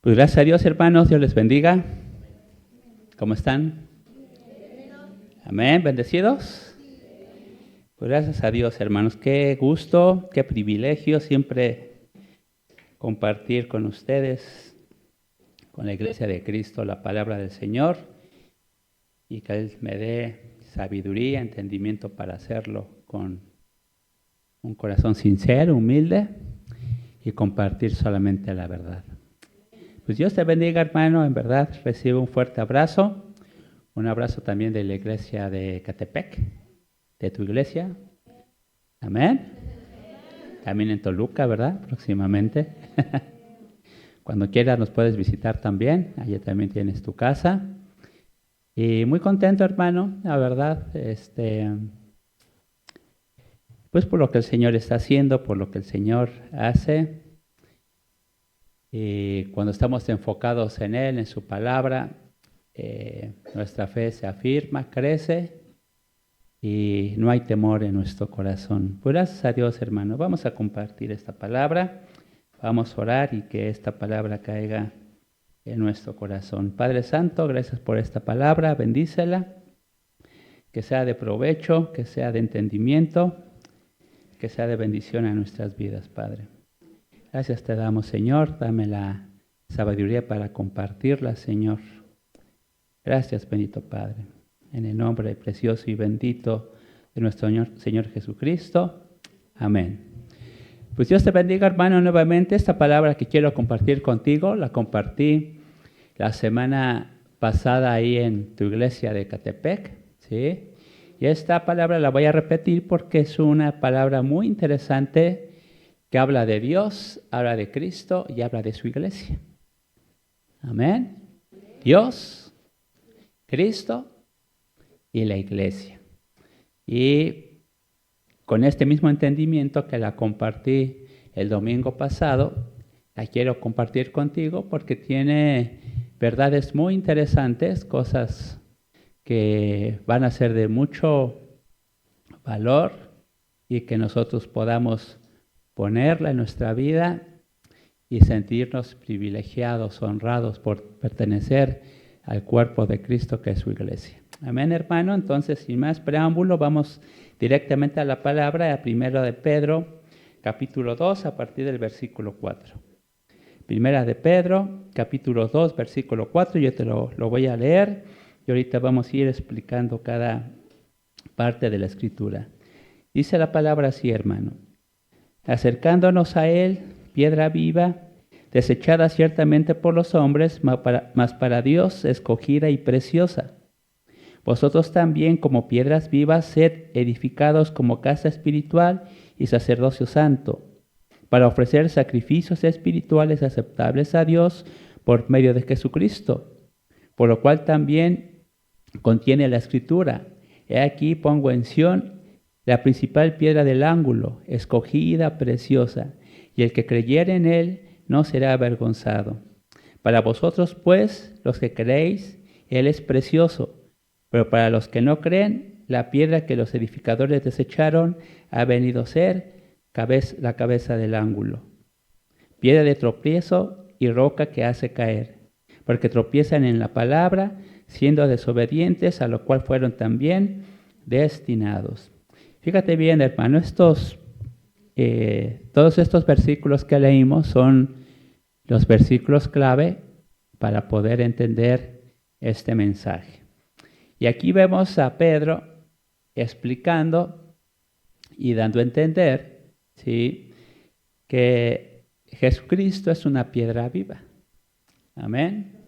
Pues gracias a Dios, hermanos, Dios les bendiga. ¿Cómo están? Amén, bendecidos. Pues gracias a Dios, hermanos, qué gusto, qué privilegio siempre compartir con ustedes, con la Iglesia de Cristo, la palabra del Señor y que Él me dé sabiduría, entendimiento para hacerlo con un corazón sincero, humilde y compartir solamente la verdad. Pues Dios te bendiga, hermano, en verdad, recibe un fuerte abrazo. Un abrazo también de la iglesia de Catepec, de tu iglesia. Amén. También en Toluca, ¿verdad? Próximamente. Cuando quieras nos puedes visitar también. Allí también tienes tu casa. Y muy contento, hermano, la verdad, pues por lo que el Señor está haciendo, por lo que el Señor hace. Y cuando estamos enfocados en Él, en su palabra, nuestra fe se afirma, crece y no hay temor en nuestro corazón. Pues gracias a Dios, hermano. Vamos a compartir esta palabra, vamos a orar y que esta palabra caiga en nuestro corazón. Padre Santo, gracias por esta palabra, bendícela, que sea de provecho, que sea de entendimiento, que sea de bendición a nuestras vidas, Padre. Gracias te damos, Señor, dame la sabiduría para compartirla, Señor. Gracias, bendito Padre, en el nombre precioso y bendito de nuestro Señor Jesucristo. Amén. Pues Dios te bendiga, hermano, nuevamente. Esta palabra que quiero compartir contigo, la compartí la semana pasada ahí en tu iglesia de Catepec, ¿sí? Y esta palabra la voy a repetir porque es una palabra muy interesante que habla de Dios, habla de Cristo y habla de su iglesia. Amén. Dios, Cristo y la iglesia. Y con este mismo entendimiento que la compartí el domingo pasado, la quiero compartir contigo porque tiene verdades muy interesantes, cosas que van a ser de mucho valor y que nosotros podamos ponerla en nuestra vida y sentirnos privilegiados, honrados por pertenecer al cuerpo de Cristo que es su iglesia. Amén, hermano. Entonces, sin más preámbulo, vamos directamente a la palabra, a Primera de Pedro, capítulo 2, a partir del versículo 4. Primera de Pedro, capítulo 2, versículo 4, yo te lo voy a leer y ahorita vamos a ir explicando cada parte de la Escritura. Dice la palabra así, hermano. Acercándonos a Él, piedra viva, desechada ciertamente por los hombres, mas para Dios escogida y preciosa. Vosotros también, como piedras vivas, sed edificados como casa espiritual y sacerdocio santo, para ofrecer sacrificios espirituales aceptables a Dios por medio de Jesucristo, por lo cual también contiene la Escritura. He aquí pongo en Sión la principal piedra del ángulo, escogida, preciosa, y el que creyere en Él no será avergonzado. Para vosotros, pues, los que creéis, Él es precioso, pero para los que no creen, la piedra que los edificadores desecharon ha venido a ser la cabeza del ángulo. Piedra de tropiezo y roca que hace caer, porque tropiezan en la palabra, siendo desobedientes, a lo cual fueron también destinados. Fíjate bien, hermano, todos estos versículos que leímos son los versículos clave para poder entender este mensaje. Y aquí vemos a Pedro explicando y dando a entender, ¿sí?, que Jesucristo es una piedra viva. Amén.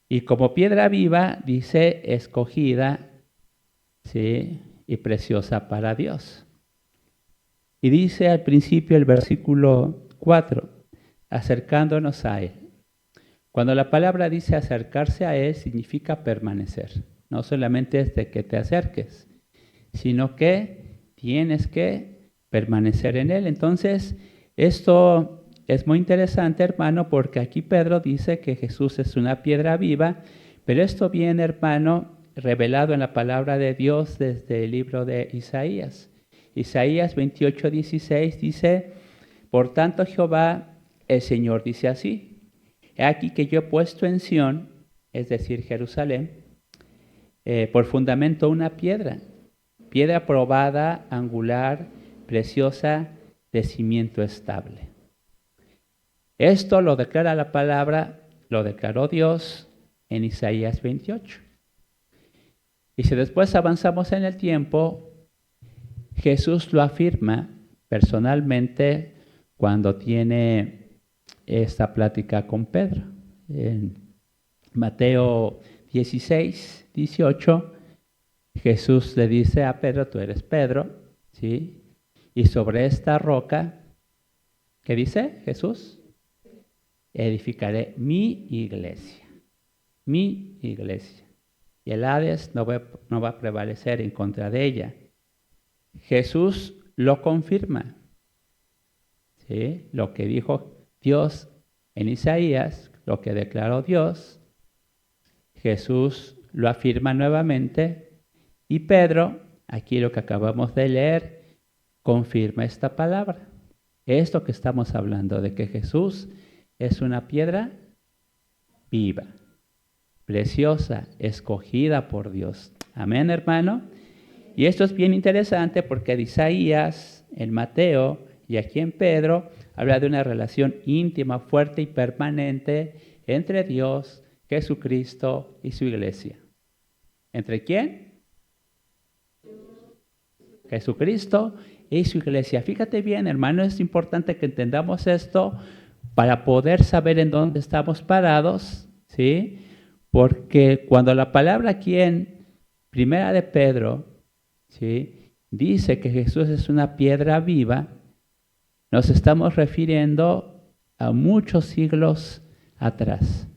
Y como piedra viva, dice, escogida, ¿sí?, y preciosa para Dios. Y dice al principio el versículo 4, acercándonos a Él. Cuando la palabra dice acercarse a Él, significa permanecer. No solamente es de que te acerques, sino que tienes que permanecer en Él. Entonces, esto es muy interesante, hermano, porque aquí Pedro dice que Jesús es una piedra viva, pero esto viene, hermano, revelado en la palabra de Dios desde el libro de Isaías. Isaías 28:16 dice, por tanto Jehová, el Señor, dice así, he aquí que yo he puesto en Sión, es decir, Jerusalén, por fundamento una piedra probada, angular, preciosa, de cimiento estable. Esto lo declara la palabra, lo declaró Dios en Isaías 28. Y si después avanzamos en el tiempo, Jesús lo afirma personalmente cuando tiene esta plática con Pedro. En Mateo 16, 18, Jesús le dice a Pedro, tú eres Pedro, ¿sí? Y sobre esta roca, ¿qué dice Jesús? Edificaré mi iglesia. Mi iglesia. Y el Hades no va a prevalecer en contra de ella. Jesús lo confirma. ¿Sí? Lo que dijo Dios en Isaías, lo que declaró Dios, Jesús lo afirma nuevamente. Y Pedro, aquí lo que acabamos de leer, confirma esta palabra. Esto que estamos hablando, de que Jesús es una piedra viva, preciosa, escogida por Dios. Amén, hermano. Y esto es bien interesante porque en Isaías, en Mateo y aquí en Pedro, habla de una relación íntima, fuerte y permanente entre Dios, Jesucristo y su iglesia. ¿Entre quién? Jesucristo y su iglesia. Fíjate bien, hermano, es importante que entendamos esto para poder saber en dónde estamos parados, ¿sí? Porque cuando la palabra aquí en Primera de Pedro, ¿sí?, dice que Jesús es una piedra viva, nos estamos refiriendo a muchos siglos atrás,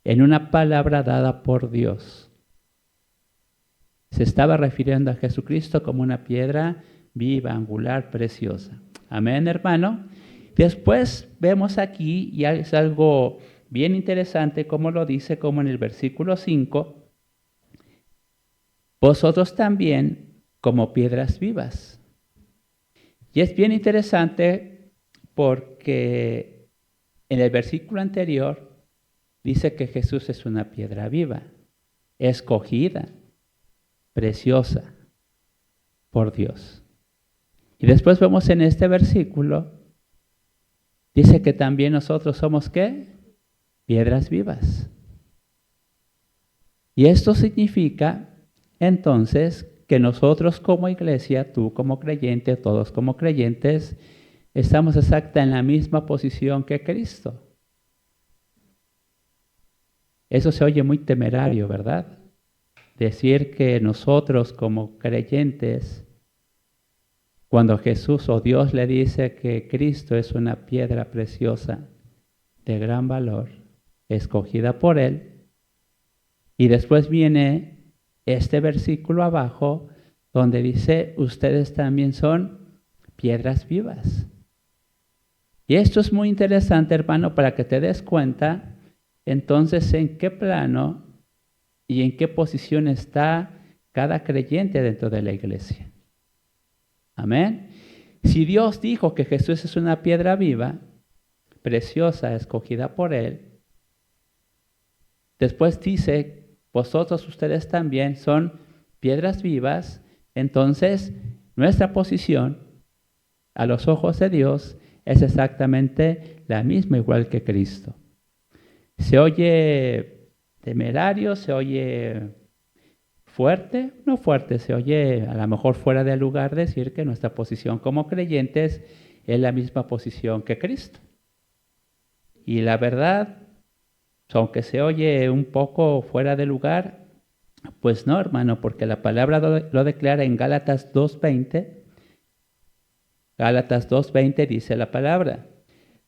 en una palabra dada por Dios. Se estaba refiriendo a Jesucristo como una piedra viva, angular, preciosa. Amén, hermano. Después vemos aquí, y es algo bien interesante, como lo dice, como en el versículo 5, vosotros también como piedras vivas. Y es bien interesante porque en el versículo anterior dice que Jesús es una piedra viva, escogida, preciosa por Dios. Y después vemos en este versículo, dice que también nosotros somos, ¿qué? Piedras vivas. Y esto significa, entonces, que nosotros como iglesia, tú como creyente, todos como creyentes, estamos exacta en la misma posición que Cristo. Eso se oye muy temerario, ¿verdad? Decir que nosotros como creyentes, cuando Jesús o Dios le dice que Cristo es una piedra preciosa de gran valor, escogida por Él, y después viene este versículo abajo donde dice, ustedes también son piedras vivas. Y esto es muy interesante, hermano, para que te des cuenta entonces en qué plano y en qué posición está cada creyente dentro de la iglesia. Amén. Si Dios dijo que Jesús es una piedra viva, preciosa, escogida por Él, después dice, vosotros ustedes también son piedras vivas, entonces nuestra posición a los ojos de Dios es exactamente la misma, igual que Cristo. Se oye temerario, se oye fuerte, no fuerte, se oye a lo mejor fuera de lugar decir que nuestra posición como creyentes es la misma posición que Cristo. Y la verdad, aunque se oye un poco fuera de lugar, pues no, hermano, porque la palabra lo declara en Gálatas 2:20. Gálatas 2:20 dice la palabra,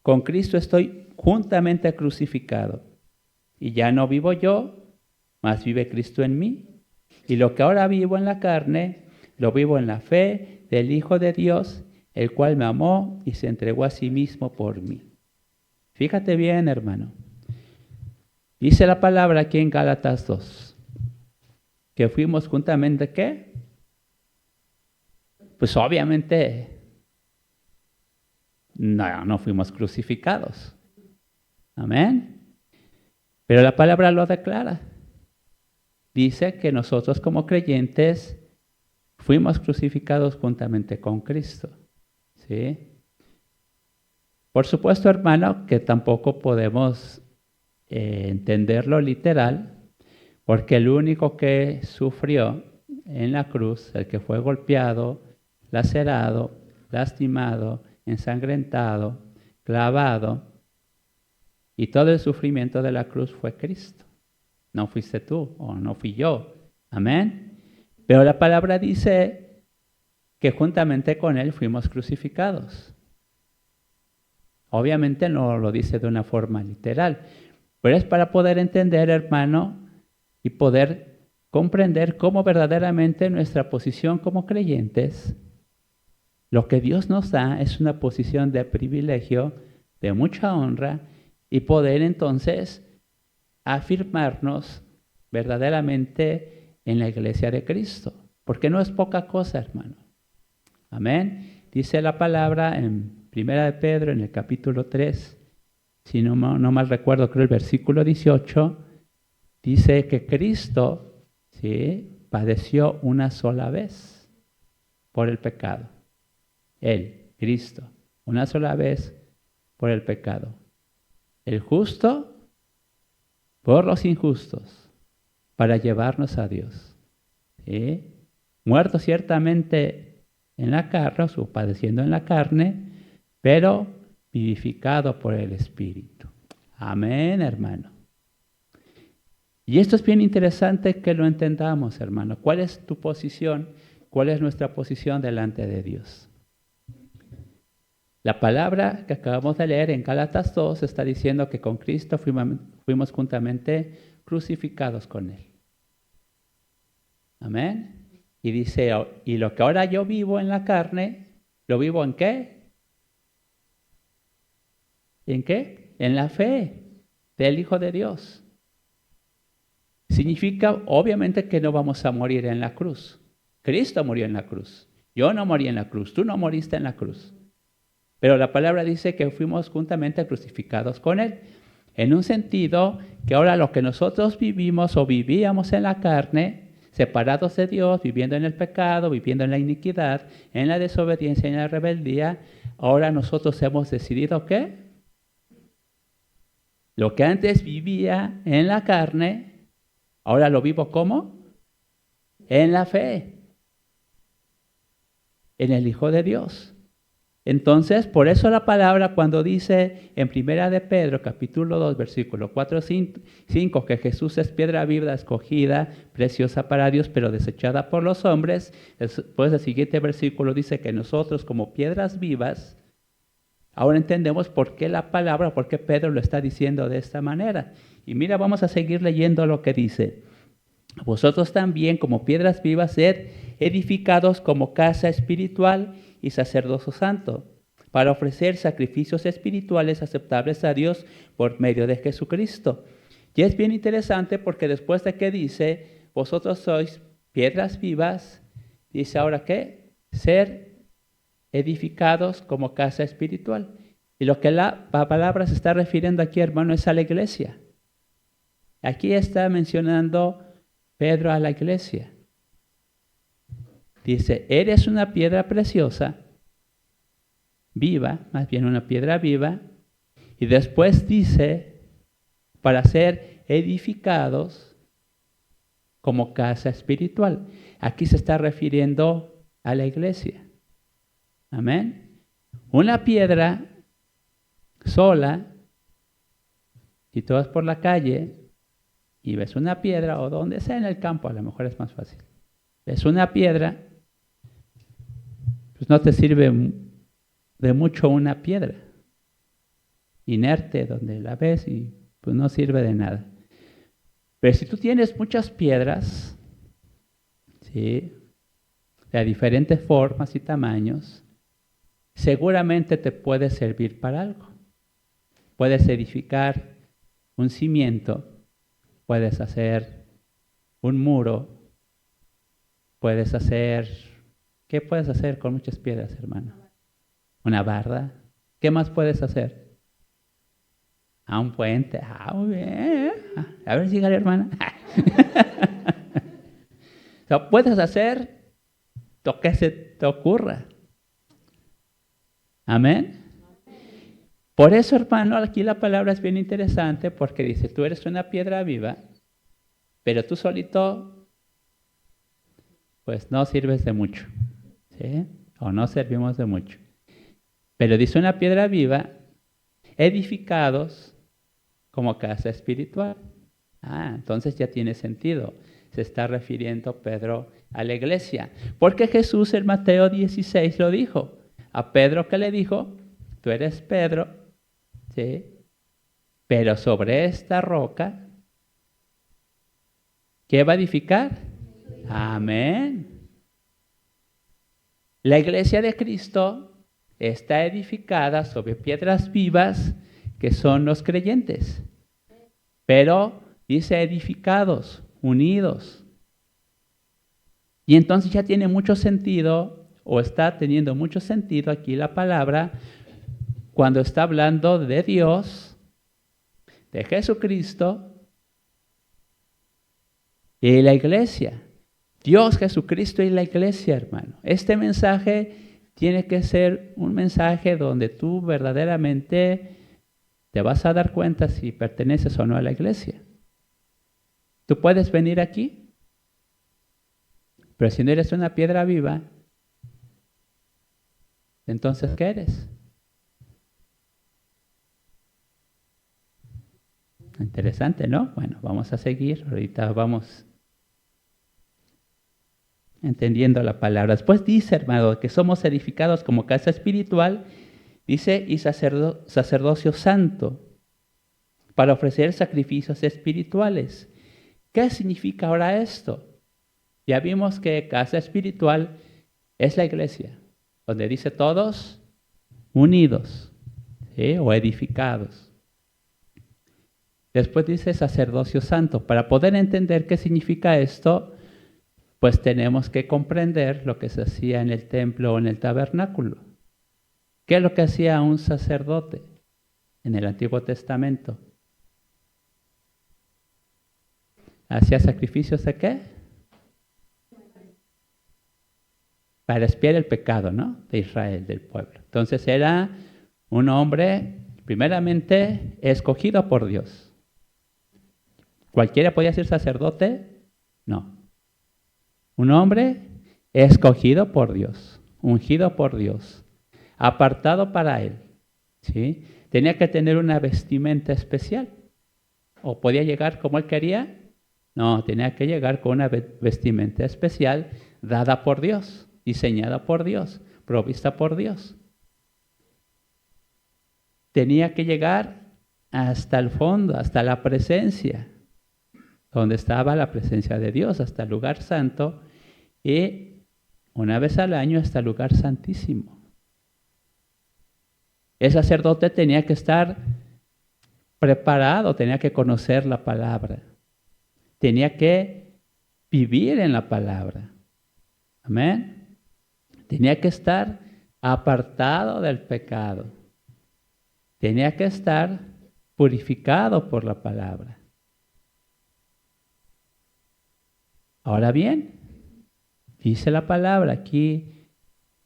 con Cristo estoy juntamente crucificado, y ya no vivo yo, mas vive Cristo en mí. Y lo que ahora vivo en la carne, lo vivo en la fe del Hijo de Dios, el cual me amó y se entregó a sí mismo por mí. Fíjate bien, hermano. Dice la palabra aquí en Gálatas 2, que fuimos juntamente, ¿qué? Pues obviamente no fuimos crucificados. Amén. Pero la palabra lo declara. Dice que nosotros como creyentes fuimos crucificados juntamente con Cristo. ¿Sí? Por supuesto, hermano, que tampoco podemos entenderlo literal, porque el único que sufrió en la cruz, el que fue golpeado, lacerado, lastimado, ensangrentado, clavado, y todo el sufrimiento de la cruz fue Cristo. No fuiste tú o no fui yo. Amén. Pero la palabra dice que juntamente con Él fuimos crucificados. Obviamente no lo dice de una forma literal, pero es para poder entender, hermano, y poder comprender cómo verdaderamente nuestra posición como creyentes, lo que Dios nos da es una posición de privilegio, de mucha honra, y poder entonces afirmarnos verdaderamente en la iglesia de Cristo, porque no es poca cosa, hermano. Amén. Dice la palabra en Primera de Pedro, en el capítulo 3, si no mal recuerdo, creo el versículo 18, dice que Cristo, ¿sí?, padeció una sola vez por el pecado. Él, Cristo, una sola vez por el pecado. El justo por los injustos, para llevarnos a Dios. ¿Sí? Muerto ciertamente en la carne, o padeciendo en la carne, pero vivificado por el Espíritu. Amén, hermano. Y esto es bien interesante que lo entendamos, hermano. ¿Cuál es tu posición? ¿Cuál es nuestra posición delante de Dios? La palabra que acabamos de leer en Gálatas 2 está diciendo que con Cristo fuimos juntamente crucificados con Él. Amén. Y dice, y lo que ahora yo vivo en la carne, ¿lo vivo en qué? ¿En qué? En la fe del Hijo de Dios. Significa, obviamente, que no vamos a morir en la cruz. Cristo murió en la cruz. Yo no morí en la cruz. Tú no moriste en la cruz. Pero la palabra dice que fuimos juntamente crucificados con Él. En un sentido que ahora lo que nosotros vivimos o vivíamos en la carne, separados de Dios, viviendo en el pecado, viviendo en la iniquidad, en la desobediencia, en la rebeldía, ahora nosotros hemos decidido ¿qué? Lo que antes vivía en la carne, ahora lo vivo ¿cómo? En la fe, en el Hijo de Dios. Entonces, por eso la palabra cuando dice en Primera de Pedro, capítulo 2, versículo 4, 5, que Jesús es piedra viva, escogida, preciosa para Dios, pero desechada por los hombres, después el siguiente versículo dice que nosotros como piedras vivas, ahora entendemos por qué la palabra, por qué Pedro lo está diciendo de esta manera. Y mira, vamos a seguir leyendo lo que dice. Vosotros también como piedras vivas sed edificados como casa espiritual y sacerdocio santo, para ofrecer sacrificios espirituales aceptables a Dios por medio de Jesucristo. Y es bien interesante porque después de que dice, vosotros sois piedras vivas, dice ahora ¿qué? Ser edificados como casa espiritual. Y lo que la palabra se está refiriendo aquí, hermano, es a la iglesia. Aquí está mencionando Pedro a la iglesia. Dice, eres una piedra preciosa, viva, más bien una piedra viva, y después dice, para ser edificados como casa espiritual. Aquí se está refiriendo a la iglesia. Amén. Una piedra sola, si tú vas por la calle y ves una piedra, o donde sea en el campo, a lo mejor es más fácil. Ves una piedra, pues no te sirve de mucho una piedra inerte donde la ves y pues no sirve de nada. Pero si tú tienes muchas piedras, ¿sí?, de diferentes formas y tamaños, seguramente te puede servir para algo. Puedes edificar un cimiento, puedes hacer un muro, puedes hacer... ¿Qué puedes hacer con muchas piedras, hermano? Una barda. ¿Qué más puedes hacer? A un puente. Muy bien. A ver si gana, hermana. O sea, puedes hacer lo que se te ocurra. Amén. Por eso, hermano, aquí la palabra es bien interesante porque dice, tú eres una piedra viva, pero tú solito, pues no sirves de mucho, ¿sí? O no servimos de mucho. Pero dice una piedra viva, edificados como casa espiritual. Entonces ya tiene sentido. Se está refiriendo Pedro a la iglesia. Porque Jesús en Mateo 16 lo dijo. A Pedro, ¿qué le dijo? Tú eres Pedro, ¿sí? Pero sobre esta roca, ¿qué va a edificar? Amén. La iglesia de Cristo está edificada sobre piedras vivas que son los creyentes. Pero dice edificados, unidos. Y entonces ya tiene mucho sentido, o está teniendo mucho sentido aquí la palabra, cuando está hablando de Dios, de Jesucristo y la iglesia. Dios, Jesucristo y la iglesia, hermano. Este mensaje tiene que ser un mensaje donde tú verdaderamente te vas a dar cuenta si perteneces o no a la iglesia. Tú puedes venir aquí, pero si no eres una piedra viva, entonces ¿qué eres? Interesante, ¿no? Bueno, vamos a seguir. Ahorita vamos entendiendo la palabra. Después dice, hermano, que somos edificados como casa espiritual, dice, y sacerdocio santo, para ofrecer sacrificios espirituales. ¿Qué significa ahora esto? Ya vimos que casa espiritual es la iglesia, donde dice todos unidos, ¿sí? O edificados. Después dice sacerdocio santo. Para poder entender qué significa esto, pues tenemos que comprender lo que se hacía en el templo o en el tabernáculo. ¿Qué es lo que hacía un sacerdote en el Antiguo Testamento? ¿Hacía sacrificios de qué? Para expiar el pecado, ¿no? De Israel, del pueblo. Entonces era un hombre, primeramente, escogido por Dios. ¿Cualquiera podía ser sacerdote? No. Un hombre escogido por Dios, ungido por Dios, apartado para Él, ¿sí? Tenía que tener una vestimenta especial. ¿O podía llegar como él quería? No, tenía que llegar con una vestimenta especial dada por Dios, diseñada por Dios, provista por Dios. Tenía que llegar hasta el fondo, hasta la presencia, donde estaba la presencia de Dios, hasta el lugar santo, y una vez al año hasta el lugar santísimo. El sacerdote tenía que estar preparado, tenía que conocer la palabra, tenía que vivir en la palabra. Amén. Tenía que estar apartado del pecado. Tenía que estar purificado por la palabra. Ahora bien, dice la palabra aquí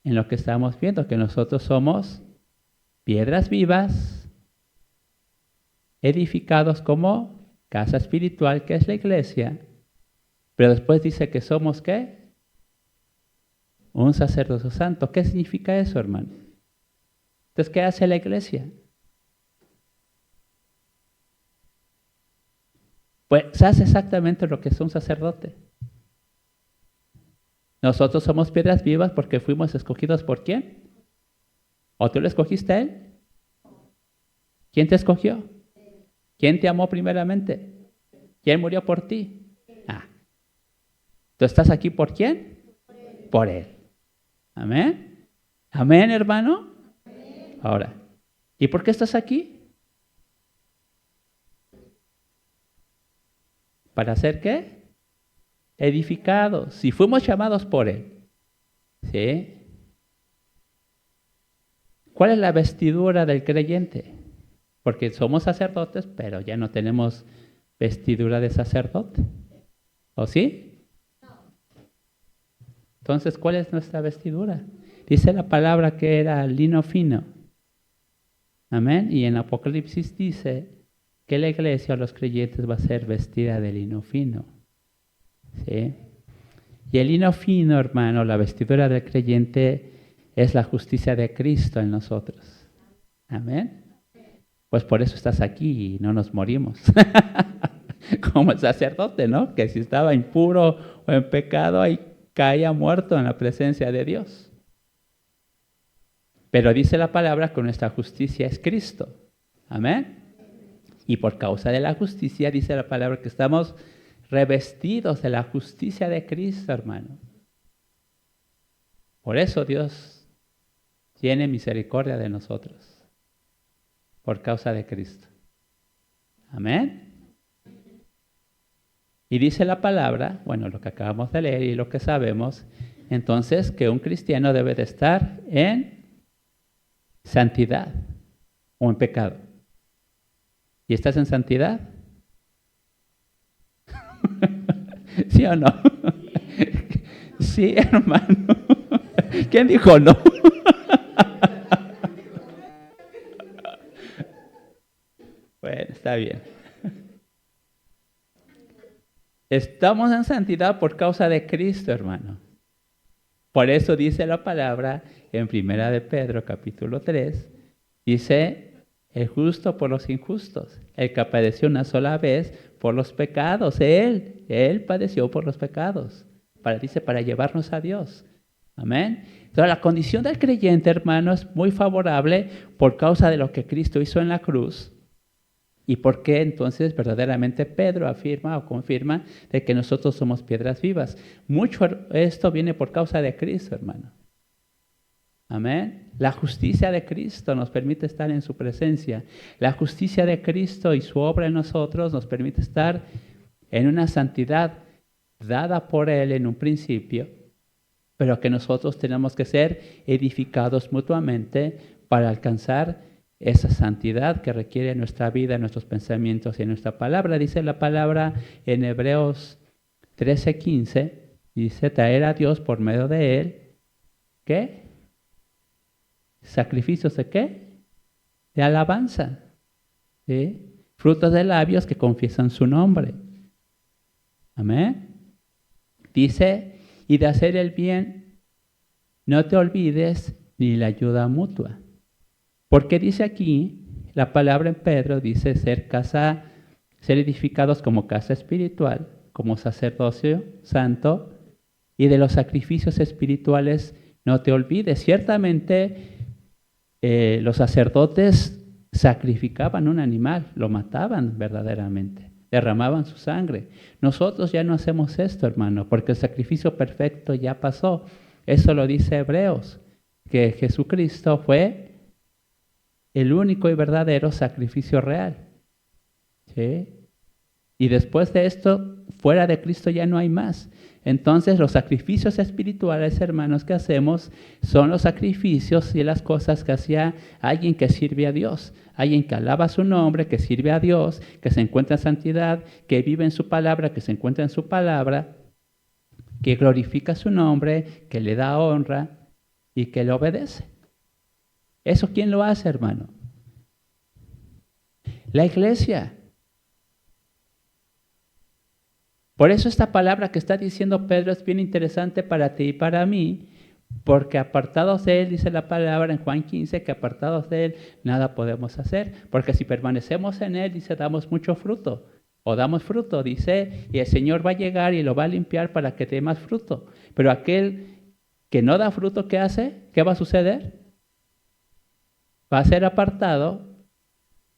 en lo que estamos viendo, que nosotros somos piedras vivas, edificados como casa espiritual, que es la iglesia, pero después dice que somos ¿qué? Un sacerdocio santo. ¿Qué significa eso, hermano? Entonces, ¿qué hace la iglesia? Pues hace exactamente lo que es un sacerdote. Nosotros somos piedras vivas porque fuimos escogidos ¿por quién? ¿O tú lo escogiste a él? ¿Quién te escogió? ¿Quién te amó primeramente? ¿Quién murió por ti? ¿Tú estás aquí por quién? Por él. Amén. Amén, hermano. Ahora, ¿y por qué estás aquí? ¿Para hacer qué? Edificados. Si fuimos llamados por él. ¿Sí? ¿Cuál es la vestidura del creyente? Porque somos sacerdotes, pero ya no tenemos vestidura de sacerdote. ¿O sí? Entonces, ¿cuál es nuestra vestidura? Dice la palabra que era lino fino. Amén. Y en Apocalipsis dice que la iglesia o los creyentes va a ser vestida de lino fino. ¿Sí? Y el lino fino, hermano, la vestidura del creyente es la justicia de Cristo en nosotros. Amén. Pues por eso estás aquí y no nos morimos. Como el sacerdote, ¿no? Que si estaba impuro o en pecado, ahí caía muerto en la presencia de Dios. Pero dice la palabra que nuestra justicia es Cristo. Amén. Y por causa de la justicia, dice la palabra que estamos revestidos de la justicia de Cristo, hermano. Por eso Dios tiene misericordia de nosotros. Por causa de Cristo. Amén. Y dice la palabra, bueno, lo que acabamos de leer y lo que sabemos, entonces que un cristiano debe de estar en santidad o en pecado. ¿Y estás en santidad? ¿Sí o no? Sí, hermano. ¿Quién dijo no? Bueno, está bien. Estamos en santidad por causa de Cristo, hermano. Por eso dice la palabra en 1 de Pedro, capítulo 3, dice, el justo por los injustos, el que padeció una sola vez por los pecados. Él padeció por los pecados. Dice, para llevarnos a Dios. Amén. Entonces, la condición del creyente, hermano, es muy favorable por causa de lo que Cristo hizo en la cruz. ¿Y por qué entonces verdaderamente Pedro afirma o confirma de que nosotros somos piedras vivas? Mucho esto viene por causa de Cristo, hermano. Amén. La justicia de Cristo nos permite estar en su presencia. La justicia de Cristo y su obra en nosotros nos permite estar en una santidad dada por Él en un principio, pero que nosotros tenemos que ser edificados mutuamente para alcanzar esa santidad que requiere nuestra vida, nuestros pensamientos y nuestra palabra. Dice la palabra en Hebreos 13:15, dice, traer a Dios por medio de Él, ¿qué? ¿Sacrificios de qué? De alabanza, ¿sí? Frutos de labios que confiesan su nombre. Amén. Dice, y de hacer el bien, no te olvides ni la ayuda mutua. Porque dice aquí, la palabra en Pedro dice ser edificados como casa espiritual, como sacerdocio santo, y de los sacrificios espirituales no te olvides. Ciertamente los sacerdotes sacrificaban un animal, lo mataban verdaderamente, derramaban su sangre. Nosotros ya no hacemos esto, hermano, porque el sacrificio perfecto ya pasó. Eso lo dice Hebreos, que Jesucristo fue el único y verdadero sacrificio real. ¿Sí? Y después de esto, fuera de Cristo ya no hay más. Entonces los sacrificios espirituales, hermanos, que hacemos son los sacrificios y las cosas que hacía alguien que sirve a Dios, alguien que alaba su nombre, que sirve a Dios, que se encuentra en santidad, que vive en su palabra, que se encuentra en su palabra, que glorifica su nombre, que le da honra y que le obedece. ¿Eso quién lo hace, hermano? La iglesia. Por eso esta palabra que está diciendo Pedro es bien interesante para ti y para mí, porque apartados de Él, dice la palabra en Juan 15, que apartados de Él nada podemos hacer, porque si permanecemos en Él, dice, damos mucho fruto, o damos fruto, dice, y el Señor va a llegar y lo va a limpiar para que dé más fruto. Pero aquel que no da fruto, ¿qué hace? ¿Qué va a suceder? Va a ser apartado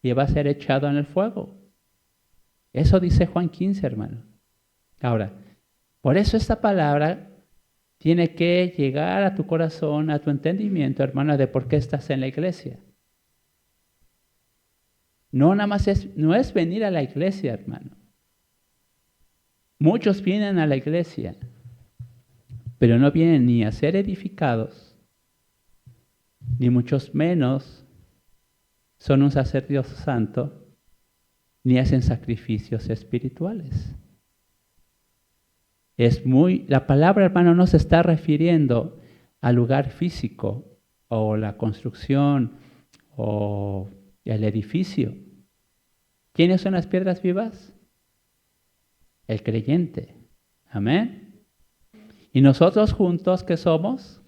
y va a ser echado en el fuego. Eso dice Juan 15, hermano. Ahora, por eso esta palabra tiene que llegar a tu corazón, a tu entendimiento, hermano, de por qué estás en la iglesia. No nada más no es venir a la iglesia, hermano. Muchos vienen a la iglesia, pero no vienen ni a ser edificados, ni muchos menos son un sacerdocio santo, ni hacen sacrificios espirituales. La palabra, hermano, no se está refiriendo al lugar físico o la construcción o el edificio. ¿Quiénes son las piedras vivas? El creyente. Amén. Y nosotros juntos, ¿qué somos?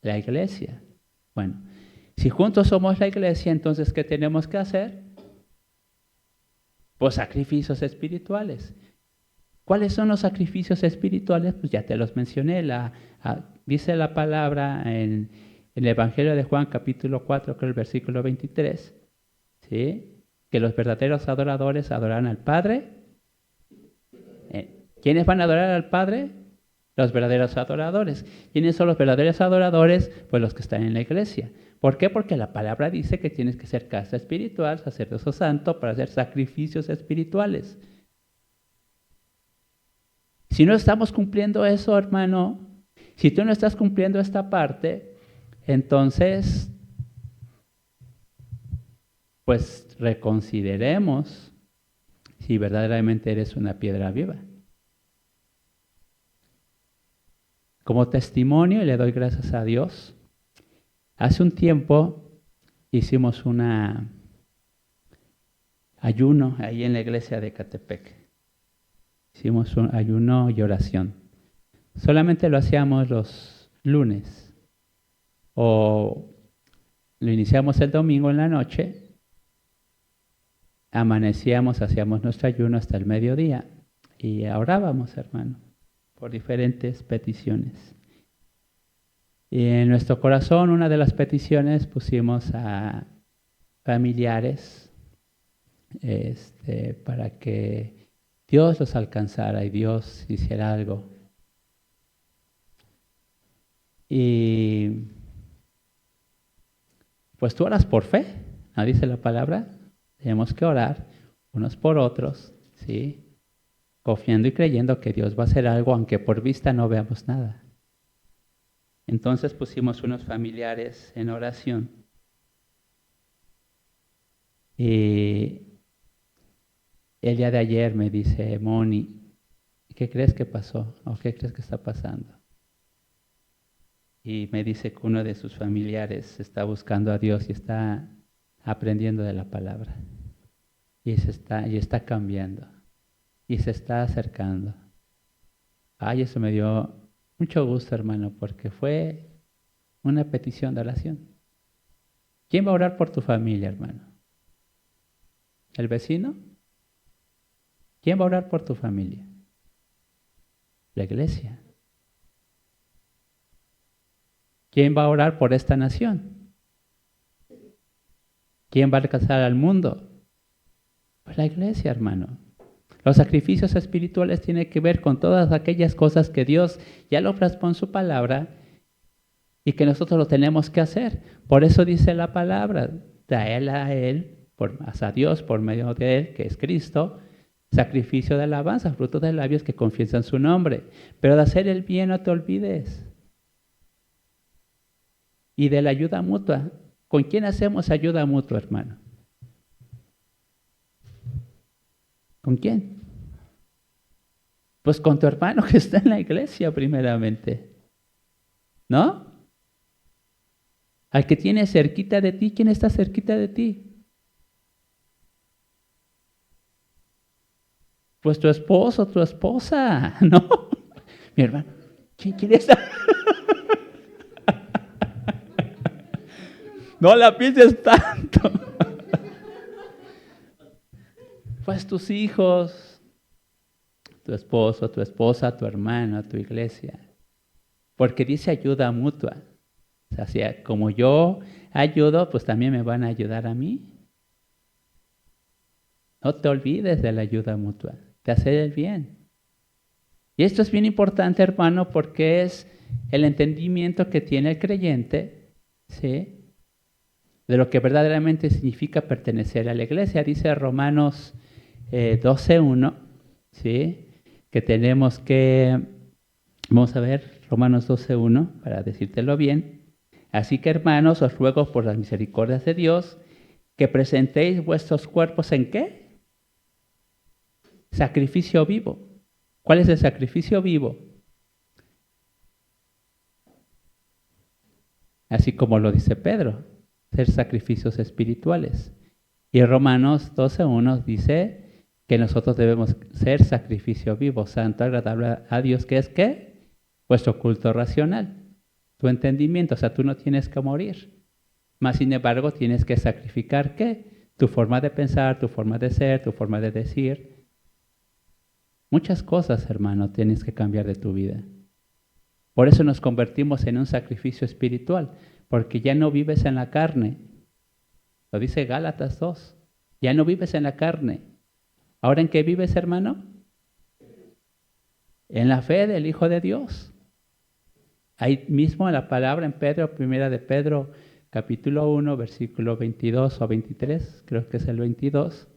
La iglesia. Bueno, si juntos somos la iglesia, entonces, ¿qué tenemos que hacer? Pues sacrificios espirituales. ¿Cuáles son los sacrificios espirituales? Pues ya te los mencioné. Dice la palabra en el Evangelio de Juan, capítulo 4, creo el versículo 23, ¿sí? Que los verdaderos adoradores adorarán al Padre. ¿Quiénes van a adorar al Padre? Los verdaderos adoradores. ¿Quiénes son los verdaderos adoradores? Pues los que están en la iglesia. ¿Por qué? Porque la palabra dice que tienes que ser casa espiritual, sacerdocio santo, para hacer sacrificios espirituales. Si no estamos cumpliendo eso, hermano, si tú no estás cumpliendo esta parte, entonces, pues reconsideremos si verdaderamente eres una piedra viva. Como testimonio, y le doy gracias a Dios, hace un tiempo hicimos un ayuno ahí en la iglesia de Ecatepec. Hicimos un ayuno y oración. Solamente lo hacíamos los lunes. O lo iniciamos el domingo en la noche. Amanecíamos, hacíamos nuestro ayuno hasta el mediodía. Y orábamos, hermano, por diferentes peticiones. Y en nuestro corazón, una de las peticiones pusimos a familiares para que Dios los alcanzara y Dios hiciera algo. Y pues tú oras por fe, ¿no dice la palabra? Tenemos que orar unos por otros, ¿sí? Confiando y creyendo que Dios va a hacer algo, aunque por vista no veamos nada. Entonces pusimos unos familiares en oración. Y el día de ayer me dice, Moni, ¿qué crees que pasó? ¿O qué crees que está pasando? Y me dice que uno de sus familiares está buscando a Dios y está aprendiendo de la palabra. Y está cambiando. Y se está acercando. Ay, eso me dio mucho gusto, hermano, porque fue una petición de oración. ¿Quién va a orar por tu familia, hermano? ¿El vecino? ¿Quién va a orar por tu familia? La iglesia. ¿Quién va a orar por esta nación? ¿Quién va a alcanzar al mundo? Pues la iglesia, hermano. Los sacrificios espirituales tienen que ver con todas aquellas cosas que Dios ya lo plasmó en su palabra y que nosotros lo tenemos que hacer. Por eso dice la palabra, traerla a Dios por medio de Él, que es Cristo, sacrificio de alabanza, fruto de labios que confiesan su nombre. Pero de hacer el bien no te olvides. Y de la ayuda mutua. ¿Con quién hacemos ayuda mutua, hermano? ¿Con quién? Pues con tu hermano que está en la iglesia primeramente. ¿No? Al que tiene cerquita de ti, ¿quién está cerquita de ti? Pues tu esposo, tu esposa, ¿no? Mi hermano, ¿quién está? No la pienses tanto. Pues tus hijos, tu esposo, tu esposa, tu hermano, tu iglesia. Porque dice ayuda mutua. O sea, como yo ayudo, pues también me van a ayudar a mí. No te olvides de la ayuda mutua, de hacer el bien. Y esto es bien importante, hermano, porque es el entendimiento que tiene el creyente, ¿sí?, de lo que verdaderamente significa pertenecer a la iglesia. Dice Romanos 12:1, ¿sí?, que tenemos que, vamos a ver, Romanos 12:1, para decírtelo bien. Así que, hermanos, os ruego por las misericordias de Dios, que presentéis vuestros cuerpos ¿en qué? Sacrificio vivo. ¿Cuál es el sacrificio vivo? Así como lo dice Pedro, ser sacrificios espirituales. Y Romanos 12:1 dice que nosotros debemos ser sacrificio vivo, santo, agradable a Dios, que es ¿qué? Vuestro culto racional, tu entendimiento, o sea, tú no tienes que morir. Más sin embargo, tienes que sacrificar ¿qué? Tu forma de pensar, tu forma de ser, tu forma de decir. Muchas cosas, hermano, tienes que cambiar de tu vida. Por eso nos convertimos en un sacrificio espiritual, porque ya no vives en la carne. Lo dice Gálatas 2. Ya no vives en la carne. ¿Ahora en qué vives, hermano? En la fe del Hijo de Dios. Ahí mismo en la palabra en Pedro, primera de Pedro, capítulo 1, versículo 22 o 23, creo que es el 22,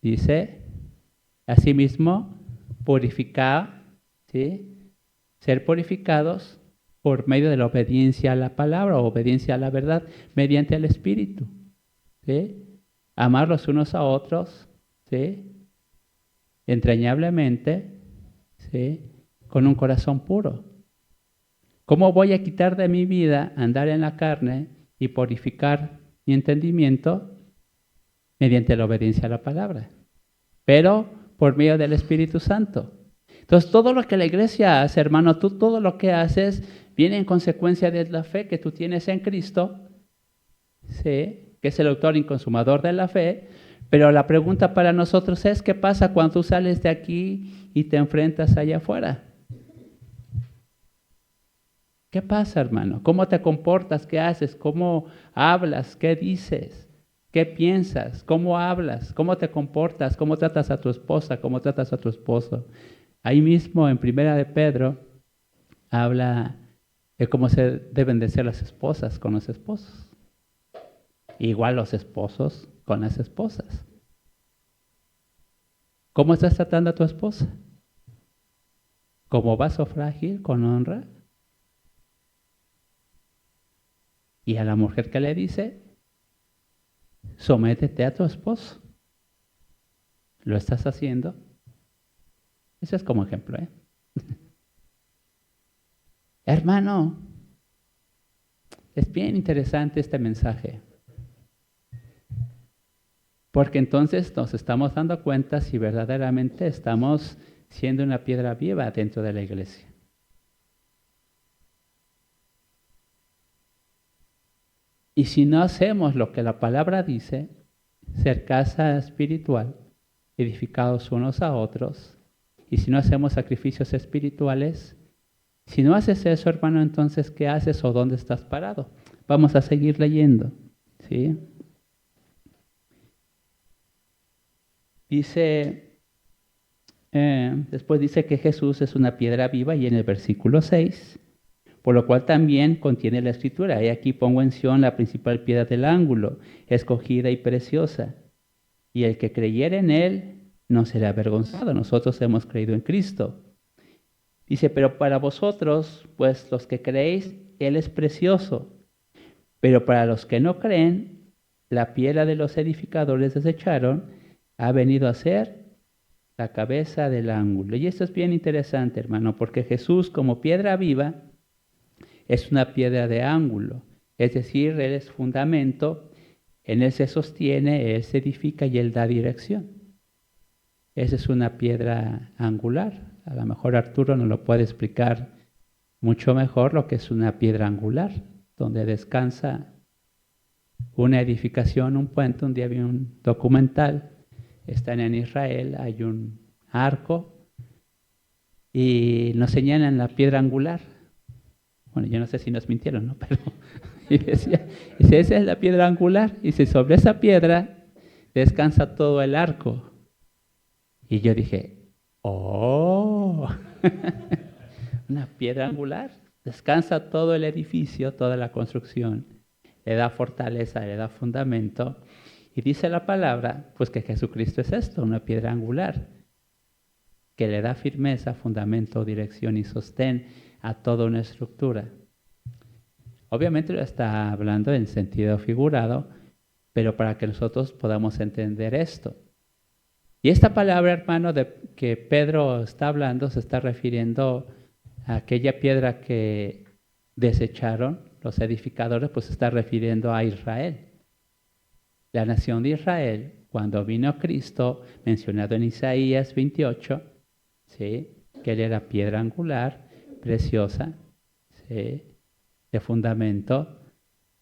dice, asimismo, purificar, ¿sí? Ser purificados por medio de la obediencia a la palabra o obediencia a la verdad, mediante el Espíritu, ¿sí? Amar los unos a otros, ¿sí? Entrañablemente, ¿sí? Con un corazón puro. ¿Cómo voy a quitar de mi vida andar en la carne y purificar mi entendimiento? Mediante la obediencia a la palabra, pero por medio del Espíritu Santo. Entonces, todo lo que la iglesia hace, hermano, tú todo lo que haces viene en consecuencia de la fe que tú tienes en Cristo, ¿sí? Que es el autor y consumador de la fe. Pero la pregunta para nosotros es, ¿qué pasa cuando tú sales de aquí y te enfrentas allá afuera? ¿Qué pasa, hermano? ¿Cómo te comportas? ¿Qué haces? ¿Cómo hablas? ¿Qué dices? ¿Qué piensas? ¿Cómo hablas? ¿Cómo te comportas? ¿Cómo tratas a tu esposa? ¿Cómo tratas a tu esposo? Ahí mismo en Primera de Pedro habla de cómo se deben de ser las esposas con los esposos. Igual los esposos con las esposas. ¿Cómo estás tratando a tu esposa? ¿Como vaso frágil, con honra? Y a la mujer que le dice, sométete a tu esposo. ¿Lo estás haciendo? Eso es como ejemplo, ¿eh? Hermano, es bien interesante este mensaje. Porque entonces nos estamos dando cuenta si verdaderamente estamos siendo una piedra viva dentro de la iglesia. Y si no hacemos lo que la palabra dice, ser casa espiritual, edificados unos a otros, y si no hacemos sacrificios espirituales, si no haces eso, hermano, entonces, ¿qué haces o dónde estás parado? Vamos a seguir leyendo, ¿sí? Dice, después dice que Jesús es una piedra viva y en el versículo 6, por lo cual también contiene la escritura. Y aquí pongo en Sión la principal piedra del ángulo, escogida y preciosa. Y el que creyere en él no será avergonzado. Nosotros hemos creído en Cristo. Dice, pero para vosotros, pues los que creéis, él es precioso. Pero para los que no creen, la piedra de los edificadores desecharon, ha venido a ser la cabeza del ángulo. Y esto es bien interesante, hermano, porque Jesús como piedra viva es una piedra de ángulo. Es decir, Él es fundamento, en Él se sostiene, Él se edifica y Él da dirección. Esa es una piedra angular. A lo mejor Arturo nos lo puede explicar mucho mejor lo que es una piedra angular, donde descansa una edificación, un puente. Un día vi un documental, están en Israel, hay un arco y nos señalan la piedra angular. Bueno, yo no sé si nos mintieron, ¿no? Pero y decía, esa es la piedra angular, y sobre esa piedra descansa todo el arco. Y yo dije, ¡oh! Una piedra angular, descansa todo el edificio, toda la construcción, le da fortaleza, le da fundamento. Y dice la palabra, pues que Jesucristo es esto, una piedra angular, que le da firmeza, fundamento, dirección y sostén a toda una estructura. Obviamente lo está hablando en sentido figurado, pero para que nosotros podamos entender esto. Y esta palabra, hermano, de que Pedro está hablando, se está refiriendo a aquella piedra que desecharon los edificadores, pues se está refiriendo a Israel. La nación de Israel, cuando vino Cristo, mencionado en Isaías 28, ¿sí?, que él era piedra angular, preciosa, ¿sí?, de fundamento.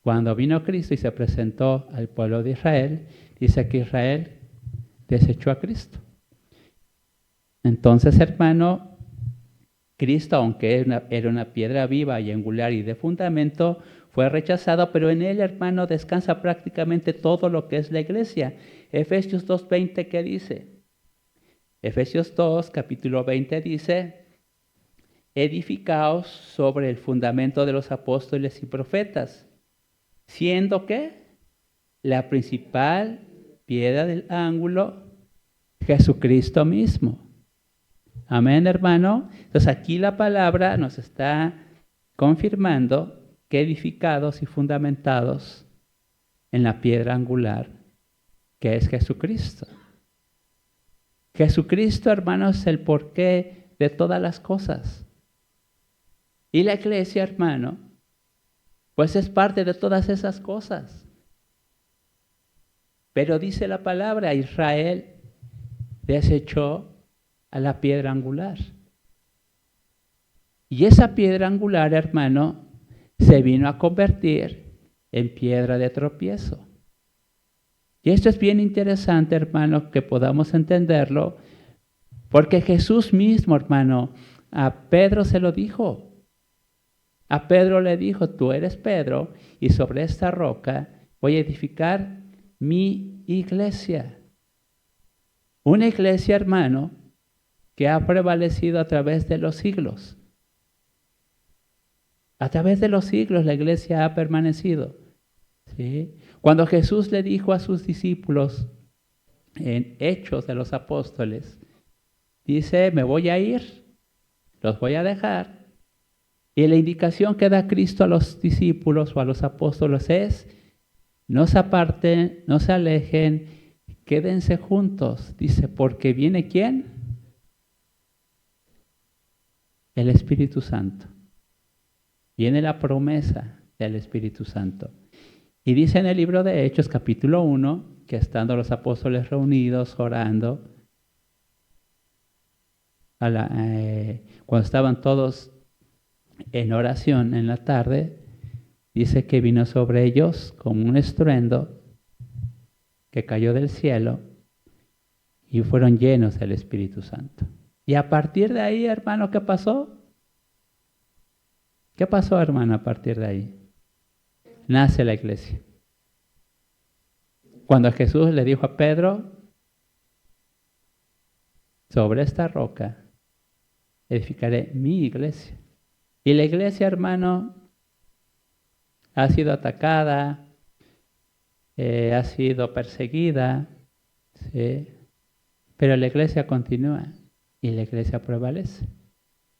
Cuando vino Cristo y se presentó al pueblo de Israel, dice que Israel desechó a Cristo. Entonces, hermano, Cristo, aunque era una piedra viva y angular y de fundamento, fue rechazado, pero en él, hermano, descansa prácticamente todo lo que es la iglesia. Efesios 2:20, ¿qué dice? Efesios 2, capítulo 20 dice: edificaos sobre el fundamento de los apóstoles y profetas, siendo que la principal piedra del ángulo, Jesucristo mismo. Amén, hermano. Entonces aquí la palabra nos está confirmando que edificados y fundamentados en la piedra angular, que es Jesucristo. Jesucristo, hermano, es el porqué de todas las cosas. Y la iglesia, hermano, pues es parte de todas esas cosas. Pero dice la palabra, Israel desechó a la piedra angular. Y esa piedra angular, hermano, se vino a convertir en piedra de tropiezo. Y esto es bien interesante, hermano, que podamos entenderlo, porque Jesús mismo, hermano, a Pedro se lo dijo. A Pedro le dijo: tú eres Pedro, y sobre esta roca voy a edificar mi iglesia. Una iglesia, hermano, que ha prevalecido a través de los siglos. A través de los siglos la iglesia ha permanecido, ¿sí? Cuando Jesús le dijo a sus discípulos en Hechos de los Apóstoles, dice: me voy a ir, los voy a dejar. Y la indicación que da Cristo a los discípulos o a los apóstoles es: no se aparten, no se alejen, quédense juntos. Dice, porque viene ¿quién? El Espíritu Santo. Viene la promesa del Espíritu Santo. Y dice en el libro de Hechos, capítulo 1, que estando los apóstoles reunidos, orando, cuando estaban todos en oración en la tarde, dice que vino sobre ellos como un estruendo que cayó del cielo y fueron llenos del Espíritu Santo. Y a partir de ahí, hermano, ¿qué pasó? ¿Qué pasó, hermano, a partir de ahí? Nace la iglesia. Cuando Jesús le dijo a Pedro: sobre esta roca edificaré mi iglesia. Y la iglesia, hermano, ha sido atacada, ha sido perseguida, ¿sí? Pero la iglesia continúa y la iglesia prevalece.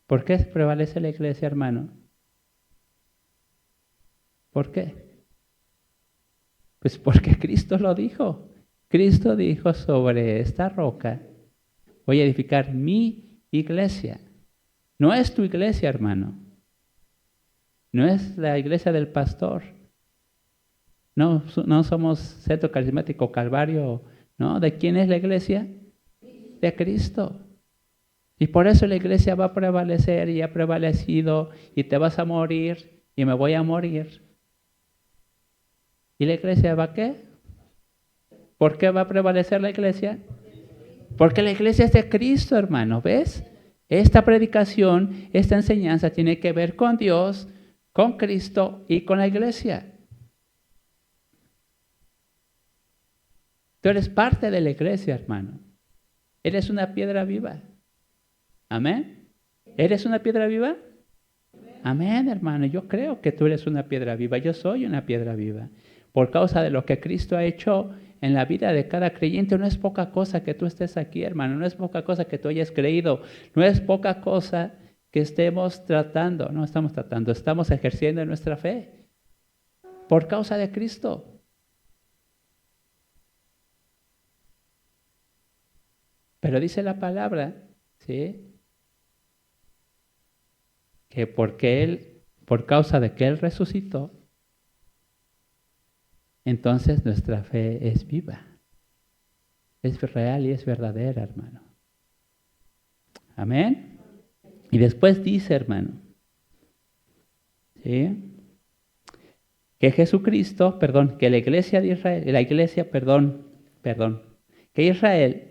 ¿Por qué prevalece la iglesia, hermano? ¿Por qué? Pues porque Cristo lo dijo. Cristo dijo: sobre esta roca voy a edificar mi iglesia. No es tu iglesia, hermano. No es la iglesia del pastor. No somos Centro Carismático Calvario, ¿no? ¿De quién es la iglesia? De Cristo. Y por eso la iglesia va a prevalecer y ha prevalecido, y te vas a morir y me voy a morir. ¿Y la iglesia va a qué? ¿Por qué va a prevalecer la iglesia? Porque la iglesia es de Cristo, hermano, ¿ves? Esta predicación, esta enseñanza tiene que ver con Dios, con Cristo y con la iglesia. Tú eres parte de la iglesia, hermano. Eres una piedra viva. Amén. ¿Eres una piedra viva? Amén, hermano. Yo creo que tú eres una piedra viva. Yo soy una piedra viva. Por causa de lo que Cristo ha hecho en la vida de cada creyente. No es poca cosa que tú estés aquí, hermano. No es poca cosa que tú hayas creído. No es poca cosa que estemos tratando. No estamos tratando. Estamos ejerciendo nuestra fe. Por causa de Cristo. Pero dice la palabra, ¿sí? Que por causa de que Él resucitó, entonces nuestra fe es viva, es real y es verdadera, hermano. Amén. Y después dice, hermano, ¿sí? Que Jesucristo, que la iglesia de Israel, que Israel,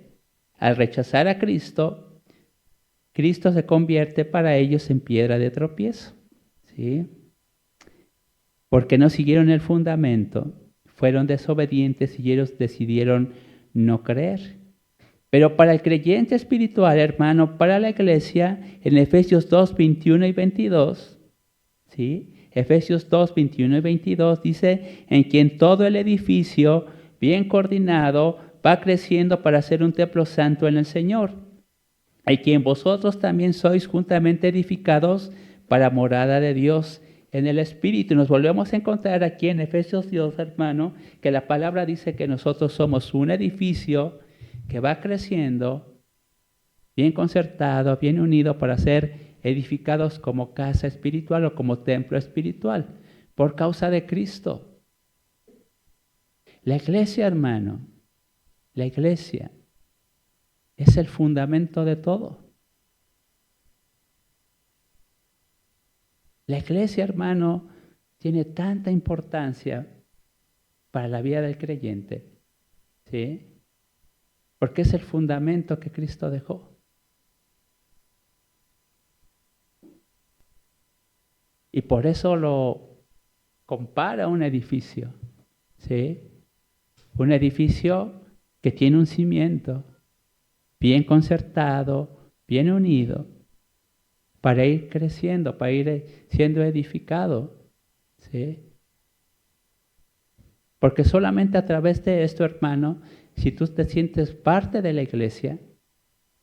al rechazar a Cristo, Cristo se convierte para ellos en piedra de tropiezo, ¿sí? Porque no siguieron el fundamento, fueron desobedientes y ellos decidieron no creer. Pero para el creyente espiritual, hermano, para la iglesia, en Efesios 2, 21 y 22, ¿sí? Efesios 2, 21 y 22 dice, en quien todo el edificio, bien coordinado, va creciendo para ser un templo santo en el Señor, en quien vosotros también sois juntamente edificados para morada de Dios en el Espíritu. Nos volvemos a encontrar aquí en Efesios 2, hermano, que la palabra dice que nosotros somos un edificio que va creciendo, bien concertado, bien unido para ser edificados como casa espiritual o como templo espiritual, por causa de Cristo. La iglesia, hermano, la iglesia es el fundamento de todo. La iglesia, hermano, tiene tanta importancia para la vida del creyente, ¿sí? Porque es el fundamento que Cristo dejó. Y por eso lo compara a un edificio, ¿sí? Un edificio que tiene un cimiento bien concertado, bien unido, para ir creciendo, para ir siendo edificado, ¿sí? Porque solamente a través de esto, hermano, si tú te sientes parte de la iglesia,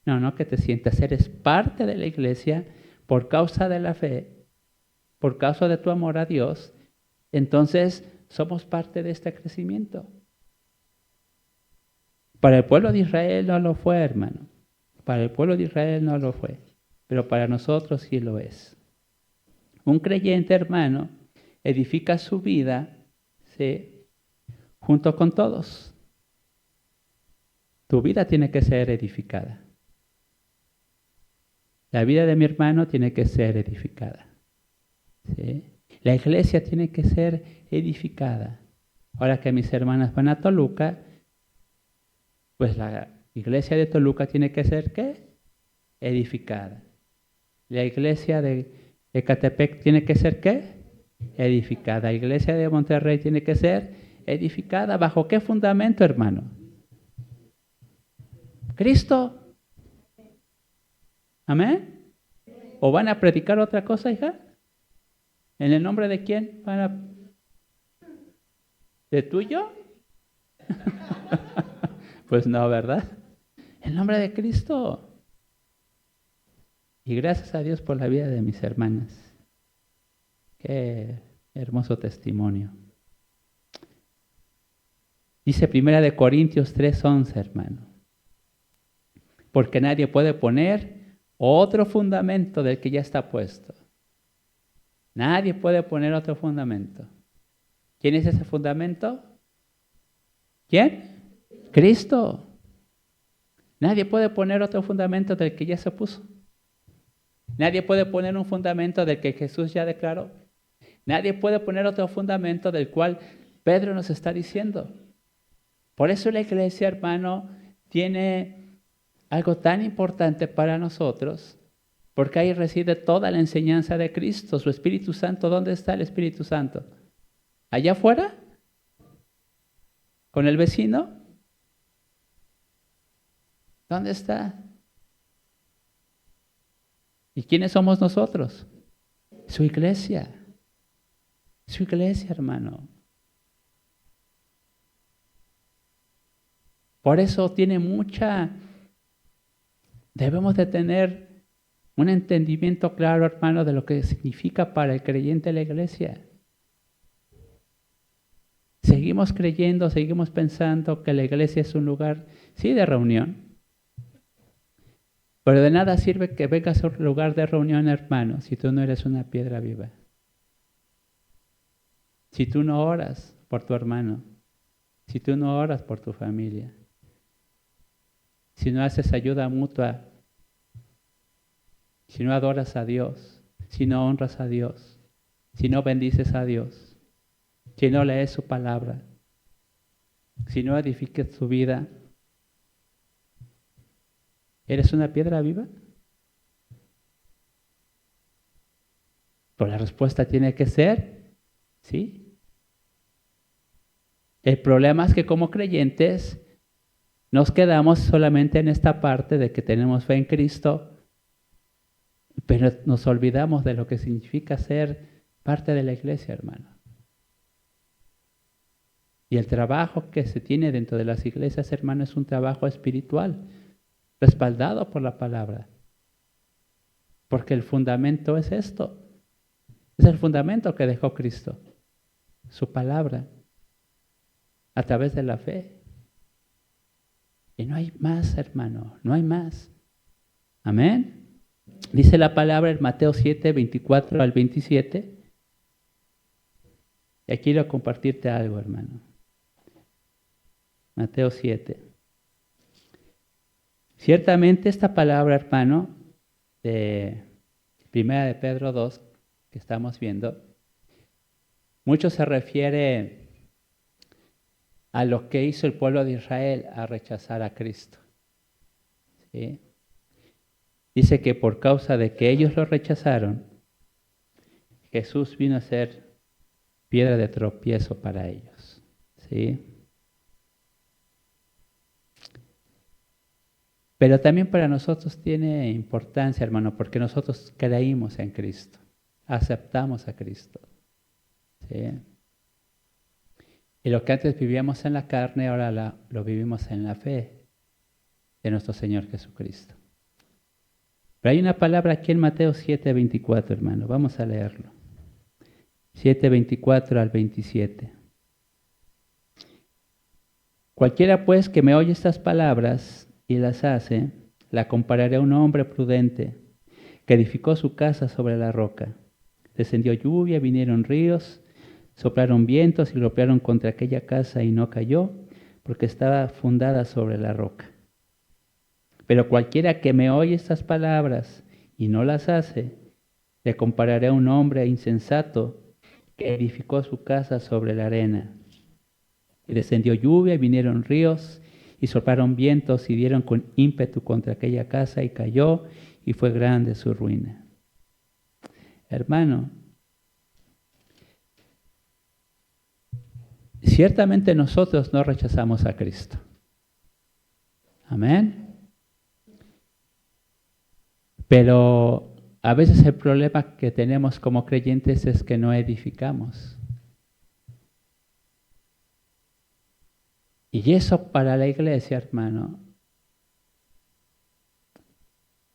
no que te sientas, eres parte de la iglesia por causa de la fe, por causa de tu amor a Dios, entonces somos parte de este crecimiento. Para el pueblo de Israel no lo fue, hermano. Para el pueblo de Israel no lo fue, pero para nosotros sí lo es. Un creyente, hermano, edifica su vida, ¿sí? Junto con todos. Tu vida tiene que ser edificada. La vida de mi hermano tiene que ser edificada, ¿sí? La iglesia tiene que ser edificada. Ahora que mis hermanas van a Toluca, pues la iglesia de Toluca tiene que ser, ¿qué? Edificada. La iglesia de Ecatepec tiene que ser, ¿qué? Edificada. La iglesia de Monterrey tiene que ser edificada. ¿Bajo qué fundamento, hermano? Cristo. ¿Amén? ¿O van a predicar otra cosa, hija? ¿En el nombre de quién van a...? ¿De tuyo? Pues no, ¿verdad? En nombre de Cristo. Y gracias a Dios por la vida de mis hermanas. Qué hermoso testimonio. Dice 1 Corintios 3:11, hermano. Porque nadie puede poner otro fundamento del que ya está puesto. Nadie puede poner otro fundamento. ¿Quién es ese fundamento? ¿Quién? Cristo. Nadie puede poner otro fundamento del que ya se puso. Nadie puede poner un fundamento del que Jesús ya declaró. Nadie puede poner otro fundamento del cual Pedro nos está diciendo. Por eso la iglesia, hermano, tiene algo tan importante para nosotros, porque ahí reside toda la enseñanza de Cristo, su Espíritu Santo. ¿Dónde está el Espíritu Santo? ¿Allá afuera? ¿Con el vecino? ¿Dónde está? ¿Y quiénes somos nosotros? Su iglesia. Su iglesia, hermano. Por eso debemos de tener un entendimiento claro, hermano, de lo que significa para el creyente la iglesia. Seguimos creyendo, seguimos pensando que la iglesia es un lugar, sí, de reunión, Pero de nada sirve que vengas a un lugar de reunión, hermano, si tú no eres una piedra viva. Si tú no oras por tu hermano, si tú no oras por tu familia, si no haces ayuda mutua, si no adoras a Dios, si no honras a Dios, si no bendices a Dios, si no lees su palabra, si no edificas tu vida, ¿eres una piedra viva? Pues la respuesta tiene que ser sí. El problema es que como creyentes nos quedamos solamente en esta parte de que tenemos fe en Cristo, pero nos olvidamos de lo que significa ser parte de la iglesia, hermano. Y el trabajo que se tiene dentro de las iglesias, hermano, es un trabajo espiritual, respaldado por la palabra. Porque el fundamento es esto. Es el fundamento que dejó Cristo, su palabra, a través de la fe. Y no hay más, hermano, no hay más. Amén. Dice la palabra en Mateo 7, 24 al 27. Y aquí quiero compartirte algo, hermano. Mateo 7. Ciertamente esta palabra, hermano, de Primera de Pedro 2, que estamos viendo, mucho se refiere a lo que hizo el pueblo de Israel a rechazar a Cristo. ¿Sí? Dice que por causa de que ellos lo rechazaron, Jesús vino a ser piedra de tropiezo para ellos. ¿Sí? Pero también para nosotros tiene importancia, hermano, porque nosotros creímos en Cristo, aceptamos a Cristo. ¿Sí? Y lo que antes vivíamos en la carne, ahora lo vivimos en la fe de nuestro Señor Jesucristo. Pero hay una palabra aquí en Mateo 7, 24, hermano. Vamos a leerlo. 7, 24 al 27. Cualquiera pues que me oye estas palabras y las hace, la compararé a un hombre prudente que edificó su casa sobre la roca. Descendió lluvia, vinieron ríos, soplaron vientos y golpearon contra aquella casa y no cayó, porque estaba fundada sobre la roca. Pero cualquiera que me oye estas palabras y no las hace, le compararé a un hombre insensato que edificó su casa sobre la arena. Y descendió lluvia, vinieron ríos, y soplaron vientos y dieron con ímpetu contra aquella casa y cayó, y fue grande su ruina. Hermano, ciertamente nosotros no rechazamos a Cristo. Amén. Pero a veces el problema que tenemos como creyentes es que no edificamos. Y eso para la iglesia, hermano,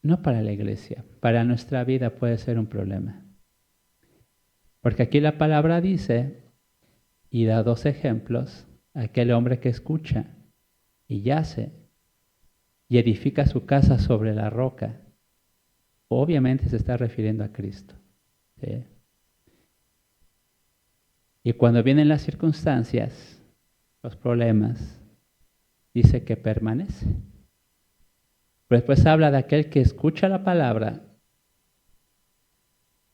no para la iglesia, para nuestra vida puede ser un problema. Porque aquí la palabra dice, y da dos ejemplos, aquel hombre que escucha y yace y edifica su casa sobre la roca, obviamente se está refiriendo a Cristo. ¿Sí? Y cuando vienen las circunstancias, los problemas, dice que permanece. Pero después habla de aquel que escucha la palabra,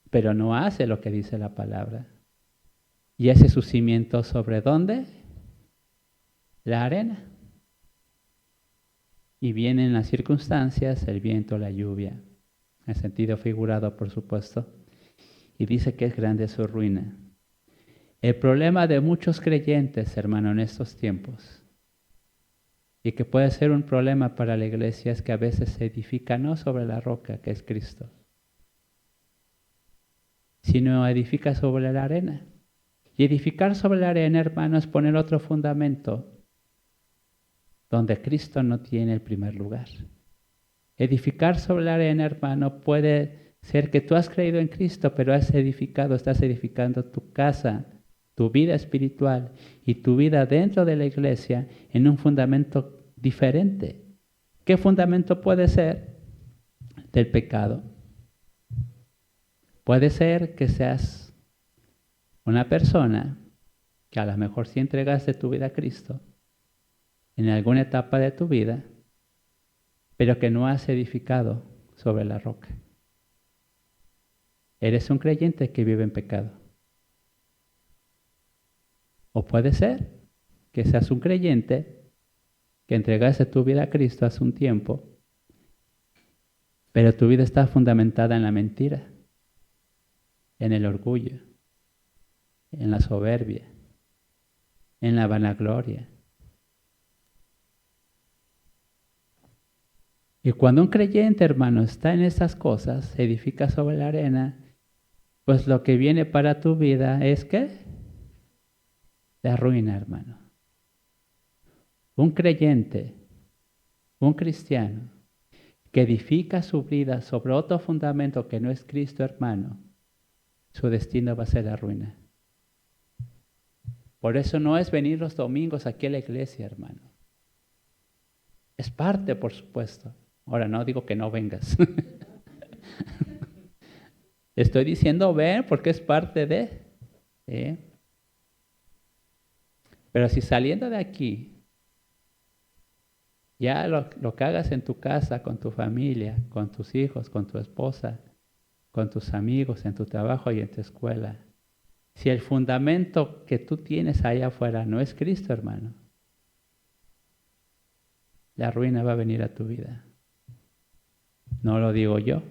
pero no hace lo que dice la palabra. Y hace su cimiento ¿sobre dónde? La arena. Y vienen las circunstancias, el viento, la lluvia, en sentido figurado, por supuesto, y dice que es grande su ruina. El problema de muchos creyentes, hermano, en estos tiempos, y que puede ser un problema para la iglesia, es que a veces se edifica no sobre la roca, que es Cristo, sino edifica sobre la arena. Y edificar sobre la arena, hermano, es poner otro fundamento donde Cristo no tiene el primer lugar. Edificar sobre la arena, hermano, puede ser que tú has creído en Cristo, pero estás edificando tu casa, tu vida espiritual y tu vida dentro de la iglesia en un fundamento diferente. ¿Qué fundamento puede ser? del pecado. Puede ser que seas una persona que a lo mejor sí entregaste tu vida a Cristo en alguna etapa de tu vida, pero que no has edificado sobre la roca. Eres un creyente que vive en pecado. O puede ser que seas un creyente que entregaste tu vida a Cristo hace un tiempo, pero tu vida está fundamentada en la mentira, en el orgullo, en la soberbia, en la vanagloria. Y cuando un creyente, hermano, está en esas cosas, se edifica sobre la arena, pues lo que viene para tu vida es ¿qué? La ruina, hermano. Un creyente, un cristiano, que edifica su vida sobre otro fundamento que no es Cristo, hermano, su destino va a ser la ruina. Por eso no es venir los domingos aquí a la iglesia, hermano. Es parte, por supuesto. Ahora no digo que no vengas. Estoy diciendo ven porque es parte de. ¿Sí? Pero si saliendo de aquí, ya lo que hagas en tu casa, con tu familia, con tus hijos, con tu esposa, con tus amigos, en tu trabajo y en tu escuela, si el fundamento que tú tienes allá afuera no es Cristo, hermano, la ruina va a venir a tu vida. No lo digo yo,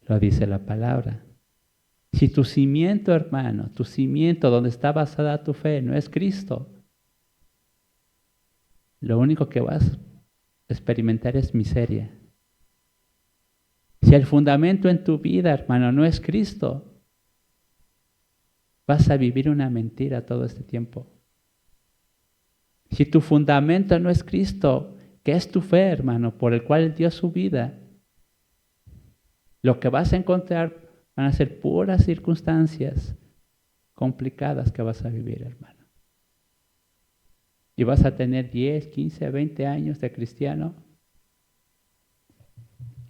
lo dice la palabra. Si tu cimiento, hermano, tu cimiento donde está basada tu fe no es Cristo, lo único que vas a experimentar es miseria. Si el fundamento en tu vida, hermano, no es Cristo, vas a vivir una mentira todo este tiempo. Si tu fundamento no es Cristo, que es tu fe, hermano, por el cual dio su vida, lo que vas a encontrar van a ser puras circunstancias complicadas que vas a vivir, hermano. Y vas a tener 10, 15, 20 años de cristiano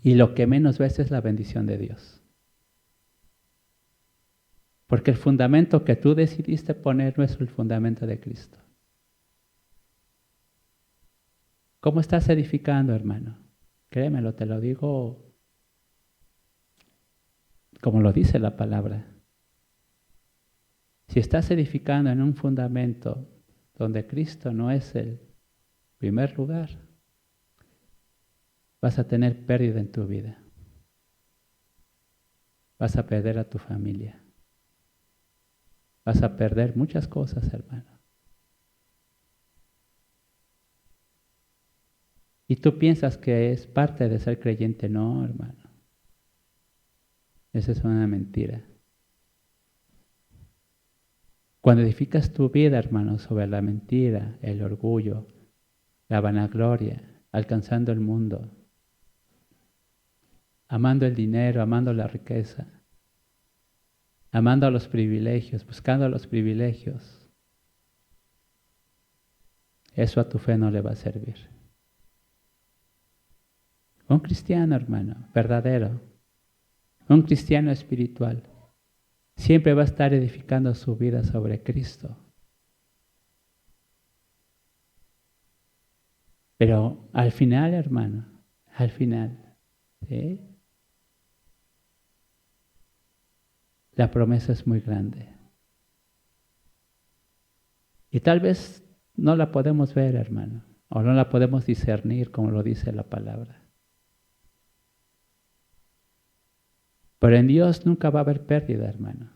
y lo que menos ves es la bendición de Dios. Porque el fundamento que tú decidiste poner no es el fundamento de Cristo. ¿Cómo estás edificando, hermano? Créemelo, te lo digo como lo dice la palabra. Si estás edificando en un fundamento donde Cristo no es el primer lugar, vas a tener pérdida en tu vida. Vas a perder a tu familia. Vas a perder muchas cosas, hermano. Y tú piensas que es parte de ser creyente. No, hermano. Esa es una mentira. Cuando edificas tu vida, hermano, sobre la mentira, el orgullo, la vanagloria, alcanzando el mundo, amando el dinero, amando la riqueza, amando los privilegios, buscando los privilegios, eso a tu fe no le va a servir. Un cristiano, hermano, verdadero, un cristiano espiritual, siempre va a estar edificando su vida sobre Cristo. Pero al final, hermano, al final, ¿sí? La promesa es muy grande. Y tal vez no la podemos ver, hermano, o no la podemos discernir como lo dice la palabra. Pero en Dios nunca va a haber pérdida, hermano.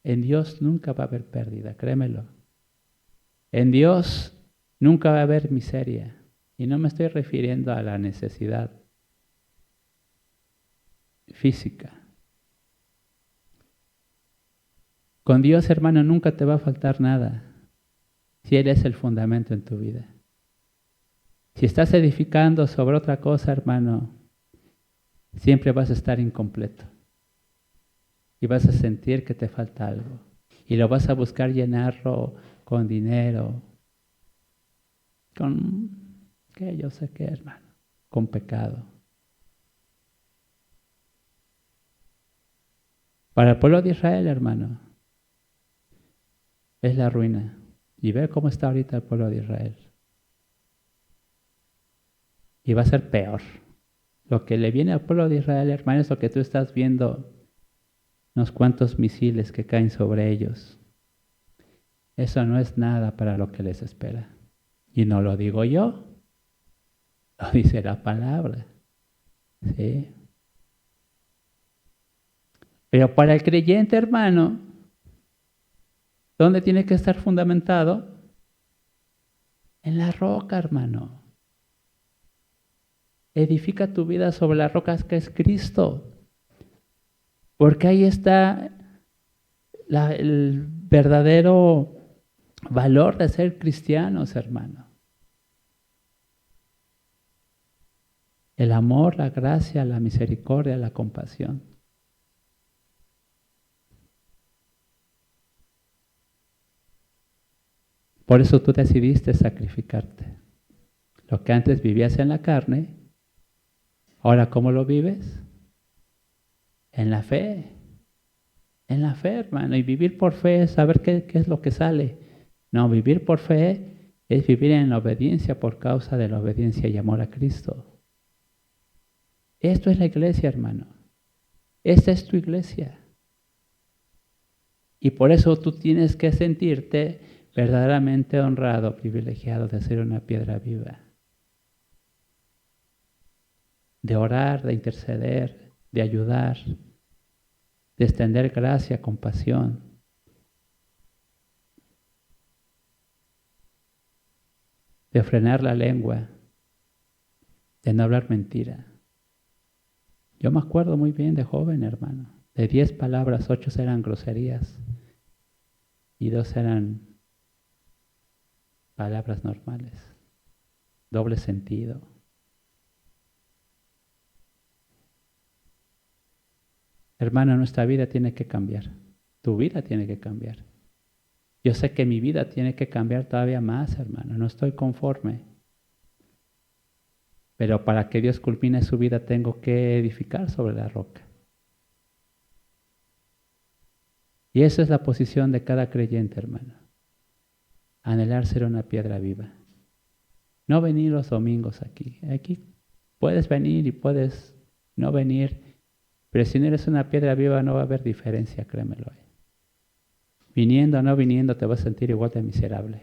En Dios nunca va a haber pérdida, créemelo. En Dios nunca va a haber miseria. Y no me estoy refiriendo a la necesidad física. Con Dios, hermano, nunca te va a faltar nada si Él es el fundamento en tu vida. Si estás edificando sobre otra cosa, hermano, siempre vas a estar incompleto. Y vas a sentir que te falta algo. Y lo vas a buscar llenarlo con dinero, con, ¿qué? Yo sé qué, hermano, con pecado. Para el pueblo de Israel, hermano, es la ruina. Y ve cómo está ahorita el pueblo de Israel. Y va a ser peor. Lo que le viene al pueblo de Israel, hermano, es lo que tú estás viendo, unos cuantos misiles que caen sobre ellos. Eso no es nada para lo que les espera. Y no lo digo yo, lo dice la palabra. ¿Sí? Pero para el creyente, hermano, ¿dónde tiene que estar fundamentado? En la roca, hermano. Edifica tu vida sobre las rocas que es Cristo. Porque ahí está el verdadero valor de ser cristianos, hermano. El amor, la gracia, la misericordia, la compasión. Por eso tú decidiste sacrificarte. Lo que antes vivías en la carne, ahora ¿cómo lo vives? En la fe. En la fe, hermano. Y vivir por fe es saber qué es lo que sale. No, vivir por fe es vivir en la obediencia por causa de la obediencia y amor a Cristo. Esto es la iglesia, hermano. Esta es tu iglesia. Y por eso tú tienes que sentirte verdaderamente honrado, privilegiado de ser una piedra viva. De orar, de interceder, de ayudar, de extender gracia, compasión. De frenar la lengua, de no hablar mentira. Yo me acuerdo muy bien de joven, hermano. De 10 palabras, 8 eran groserías y 2 eran palabras normales, doble sentido. Hermano, nuestra vida tiene que cambiar. Tu vida tiene que cambiar. Yo sé que mi vida tiene que cambiar todavía más, hermano. No estoy conforme. Pero para que Dios culmine su vida tengo que edificar sobre la roca. Y esa es la posición de cada creyente, hermano. Anhelar ser una piedra viva. No venir los domingos aquí. Aquí puedes venir y puedes no venir. Pero si no eres una piedra viva no va a haber diferencia, créemelo. Viniendo o no viniendo te vas a sentir igual de miserable.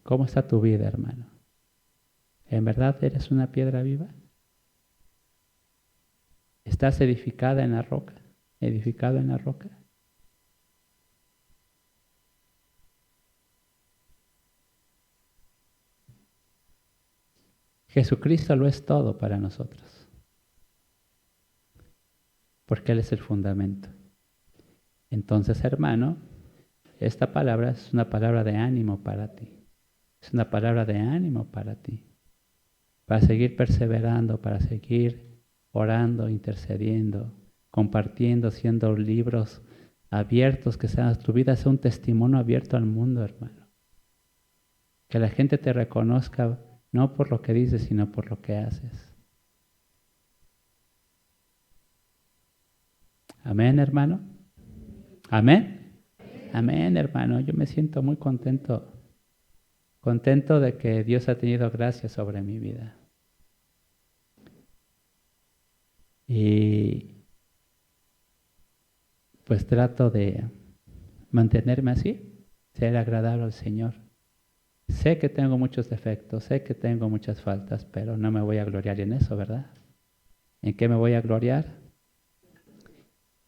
¿Cómo está tu vida, hermano? ¿En verdad eres una piedra viva? ¿Estás edificada en la roca? ¿Edificado en la roca? Jesucristo lo es todo para nosotros. Porque Él es el fundamento. Entonces, hermano, esta palabra es una palabra de ánimo para ti. Es una palabra de ánimo para ti. Para seguir perseverando, para seguir orando, intercediendo, compartiendo, siendo libros abiertos, que sean, tu vida sea un testimonio abierto al mundo, hermano. Que la gente te reconozca no por lo que dices, sino por lo que haces. Amén, hermano. Amén. Amén, hermano. Yo me siento muy contento de que Dios ha tenido gracia sobre mi vida. Y pues trato de mantenerme así, ser agradable al Señor. Sé que tengo muchos defectos, sé que tengo muchas faltas, pero no me voy a gloriar en eso, ¿verdad? ¿En qué me voy a gloriar?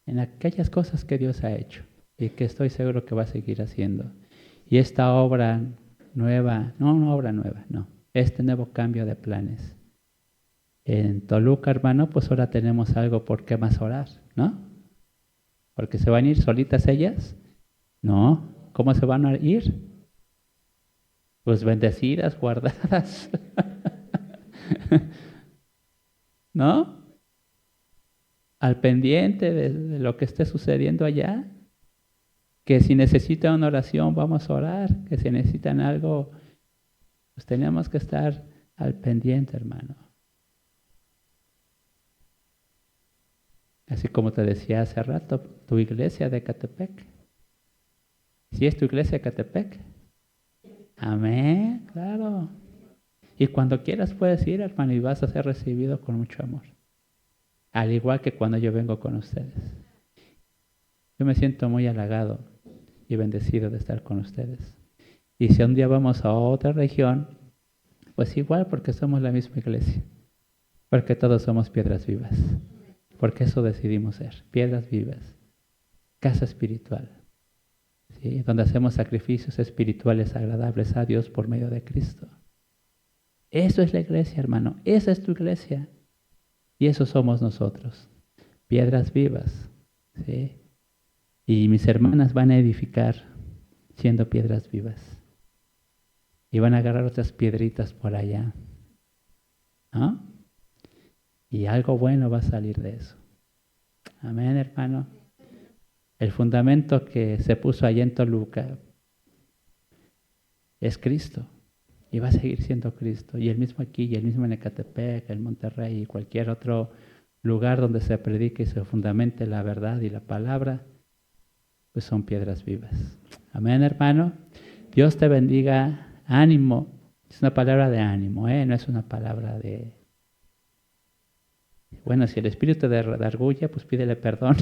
En aquellas cosas que Dios ha hecho y que estoy seguro que va a seguir haciendo. Y esta obra nueva, no una obra nueva, no, este nuevo cambio de planes. En Toluca, hermano, pues ahora tenemos algo por qué más orar, ¿no? Porque se van a ir solitas ellas. No, ¿cómo se van a ir? Pues bendecidas, guardadas. ¿No? Al pendiente de lo que esté sucediendo allá. Que si necesitan una oración, vamos a orar. Que si necesitan algo, pues tenemos que estar al pendiente, hermano. Así como te decía hace rato, tu iglesia de Ecatepec. ¿Sí es tu iglesia de Ecatepec? Amén, claro. Y cuando quieras puedes ir, hermano, y vas a ser recibido con mucho amor. Al igual que cuando yo vengo con ustedes. Yo me siento muy halagado y bendecido de estar con ustedes. Y si un día vamos a otra región, pues igual, porque somos la misma iglesia. Porque todos somos piedras vivas. Porque eso decidimos ser, piedras vivas. Casa espiritual. ¿Sí? Donde hacemos sacrificios espirituales agradables a Dios por medio de Cristo. Eso es la iglesia, hermano. Esa es tu iglesia. Y eso somos nosotros. Piedras vivas. ¿Sí? Y mis hermanas van a edificar siendo piedras vivas. Y van a agarrar otras piedritas por allá. ¿No? Y algo bueno va a salir de eso. Amén, hermano. El fundamento que se puso allá en Toluca es Cristo. Y va a seguir siendo Cristo. Y el mismo aquí, y el mismo en Ecatepec, en Monterrey, y cualquier otro lugar donde se predique y se fundamente la verdad y la palabra, pues son piedras vivas. Amén, hermano. Dios te bendiga. Ánimo. Es una palabra de ánimo, no es una palabra de... Bueno, si el espíritu te redarguye, pues pídele perdón.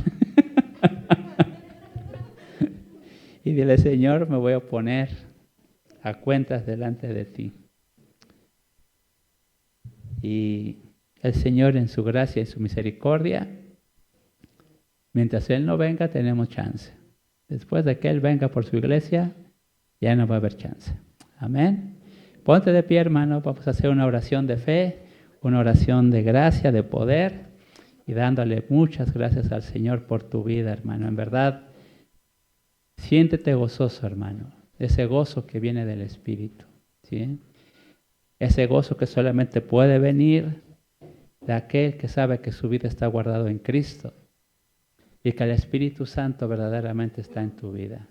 Y dile, Señor, me voy a poner a cuentas delante de ti. Y el Señor en su gracia y su misericordia, mientras Él no venga, tenemos chance. Después de que Él venga por su iglesia, ya no va a haber chance. Amén. Ponte de pie, hermano. Vamos a hacer una oración de fe, una oración de gracia, de poder, y dándole muchas gracias al Señor por tu vida, hermano. En verdad, siéntete gozoso, hermano. Ese gozo que viene del Espíritu, ¿sí? Ese gozo que solamente puede venir de aquel que sabe que su vida está guardado en Cristo y que el Espíritu Santo verdaderamente está en tu vida.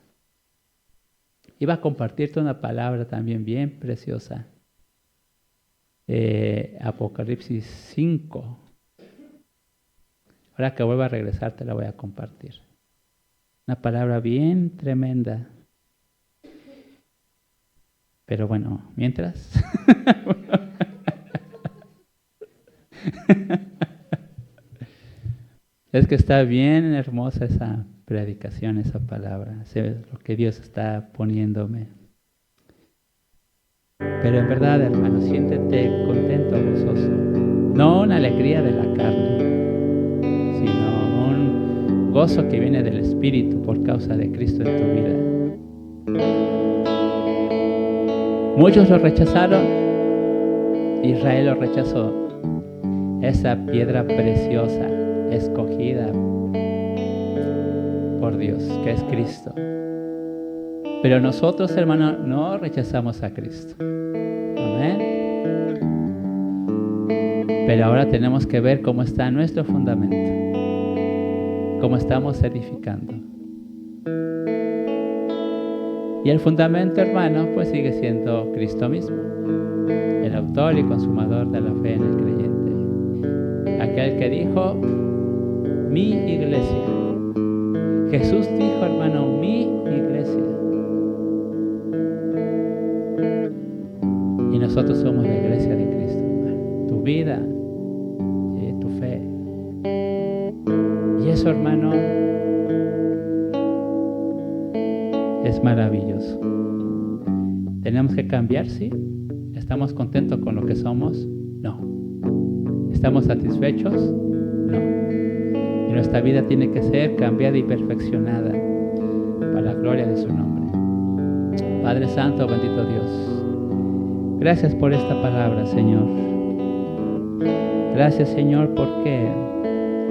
Iba a compartirte una palabra también bien preciosa. Apocalipsis 5. Ahora que vuelva a regresar te la voy a compartir. Una palabra bien tremenda. Pero bueno, mientras... Es que está bien hermosa esa predicación, esa palabra. Es lo que Dios está poniéndome. Pero en verdad, hermano, siéntete contento, gozoso. No una alegría de la carne, sino un gozo que viene del Espíritu por causa de Cristo en tu vida. Muchos lo rechazaron. Israel lo rechazó. Esa piedra preciosa, escogida por Dios, que es Cristo. Pero nosotros, hermanos, no rechazamos a Cristo. Amén. Pero ahora tenemos que ver cómo está nuestro fundamento, cómo estamos edificando. Y el fundamento, hermano, pues sigue siendo Cristo mismo, el autor y consumador de la fe en el creyente. Aquel que dijo, mi iglesia. Jesús dijo, hermano, mi iglesia. Y nosotros somos la iglesia de Cristo, hermano. Tu vida, tu fe. Y eso, hermano, es maravilloso. ¿Tenemos que cambiar? Sí. ¿Estamos contentos con lo que somos? No. ¿Estamos satisfechos? No. Y nuestra vida tiene que ser cambiada y perfeccionada para la gloria de su nombre. Padre Santo, bendito Dios, gracias por esta palabra, Señor. Gracias, Señor, porque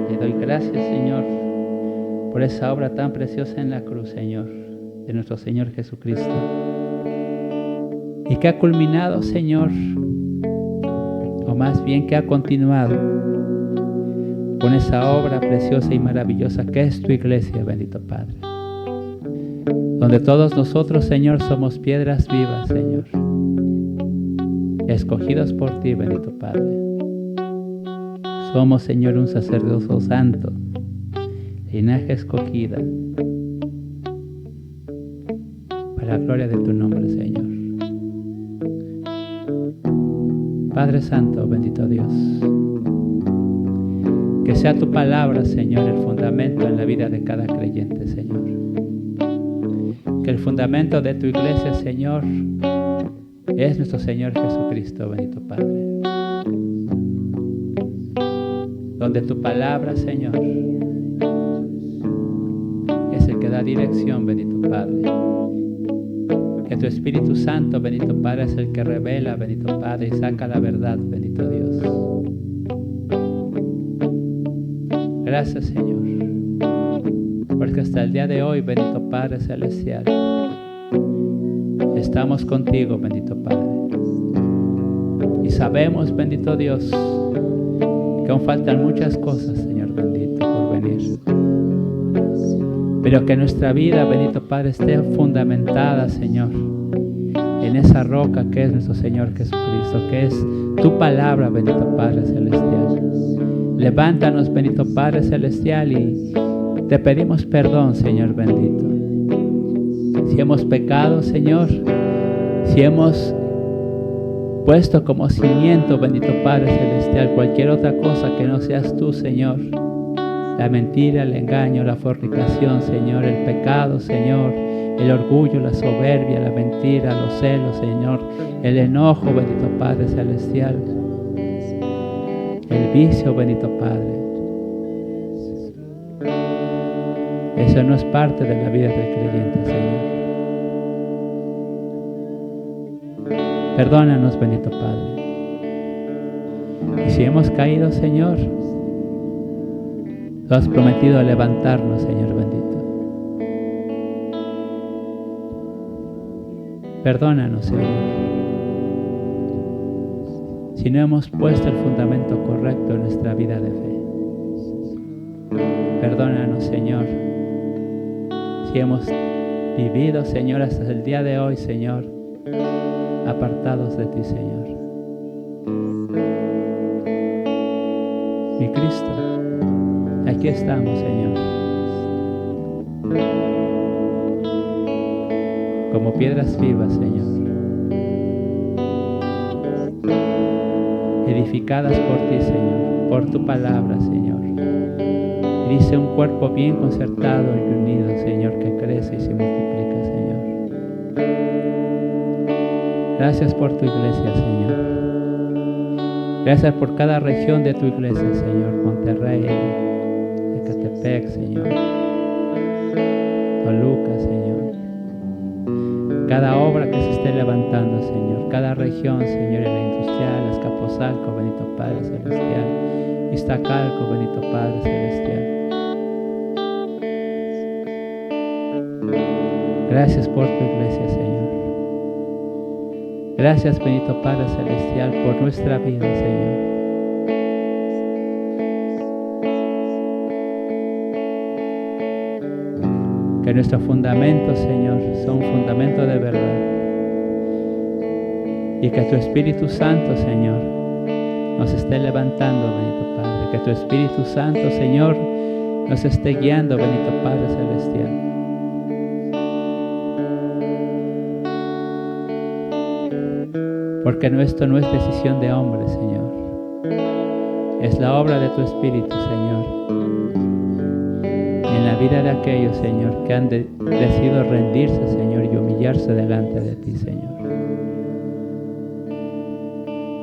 te doy gracias, Señor, por esa obra tan preciosa en la cruz, Señor, de nuestro Señor Jesucristo. Y que ha culminado, Señor, o más bien que ha continuado con esa obra preciosa y maravillosa que es tu iglesia, bendito Padre. Donde todos nosotros, Señor, somos piedras vivas, Señor, escogidos por ti, bendito Padre. Somos, Señor, un sacerdocio santo, linaje escogida, para la gloria de tu nombre, Señor. Padre Santo, bendito Dios, que sea tu palabra, Señor, el fundamento en la vida de cada creyente, Señor. Que el fundamento de tu iglesia, Señor, es nuestro Señor Jesucristo, bendito Padre. Donde tu palabra, Señor, es el que da dirección, bendito Padre. Que tu Espíritu Santo, bendito Padre, es el que revela, bendito Padre, y saca la verdad, bendito Dios. Gracias, Señor, porque hasta el día de hoy, bendito Padre Celestial, estamos contigo, bendito Padre. Y sabemos, bendito Dios, que aún faltan muchas cosas, Señor bendito, por venir. Pero que nuestra vida, bendito Padre, esté fundamentada, Señor, en esa roca que es nuestro Señor Jesucristo, que es tu palabra, bendito Padre Celestial. Levántanos, bendito Padre Celestial, y te pedimos perdón, Señor bendito. Si hemos pecado, Señor, si hemos puesto como cimiento, bendito Padre Celestial, cualquier otra cosa que no seas tú, Señor, la mentira, el engaño, la fornicación, Señor, el pecado, Señor, el orgullo, la soberbia, la mentira, los celos, Señor, el enojo, bendito Padre Celestial, el vicio, bendito Padre. Eso no es parte de la vida del creyente, Señor. Perdónanos, bendito Padre. Y si hemos caído, Señor, tú has prometido levantarnos, Señor bendito. Perdónanos, Señor, si no hemos puesto el fundamento correcto en nuestra vida de fe. Perdónanos, Señor, si hemos vivido, Señor, hasta el día de hoy, Señor, apartados de ti, Señor. Mi Cristo, aquí estamos, Señor, como piedras vivas, Señor, edificadas por ti, Señor, por tu palabra, Señor. Y dice un cuerpo bien concertado y unido, Señor, que crece y se multiplica, Señor. Gracias por tu iglesia, Señor. Gracias por cada región de tu iglesia, Señor. Monterrey, Ecatepec, Señor. Toluca, Señor. Cada obra que se esté levantando, Señor. Cada región, Señor, en la industrial, Azcapotzalco, bendito Padre Celestial. Iztacalco, bendito Padre Celestial. Gracias por tu iglesia, Señor. Gracias, bendito Padre Celestial, por nuestra vida, Señor. Que nuestro fundamento, Señor, sea un fundamento de verdad. Y que tu Espíritu Santo, Señor, nos esté levantando, bendito Padre. Que tu Espíritu Santo, Señor, nos esté guiando, bendito Padre Celestial. Porque esto no es decisión de hombre, Señor. Es la obra de tu Espíritu, Señor. En la vida de aquellos, Señor, que han decidido rendirse, Señor, y humillarse delante de ti, Señor.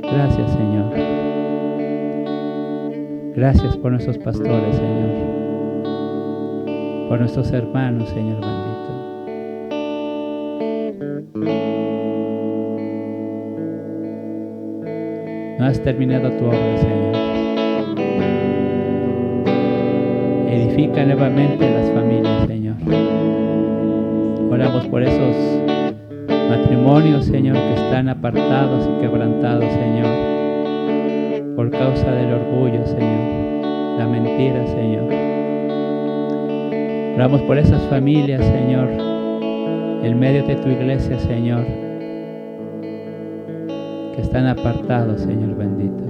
Gracias, Señor. Gracias por nuestros pastores, Señor. Por nuestros hermanos, Señor bendito. No has terminado tu obra, Señor. Edifica nuevamente las familias, Señor. Oramos por esos matrimonios, Señor, que están apartados y quebrantados, Señor, por causa del orgullo, Señor, la mentira, Señor. Oramos por esas familias, Señor, en medio de tu iglesia, Señor, que están apartados, Señor bendito.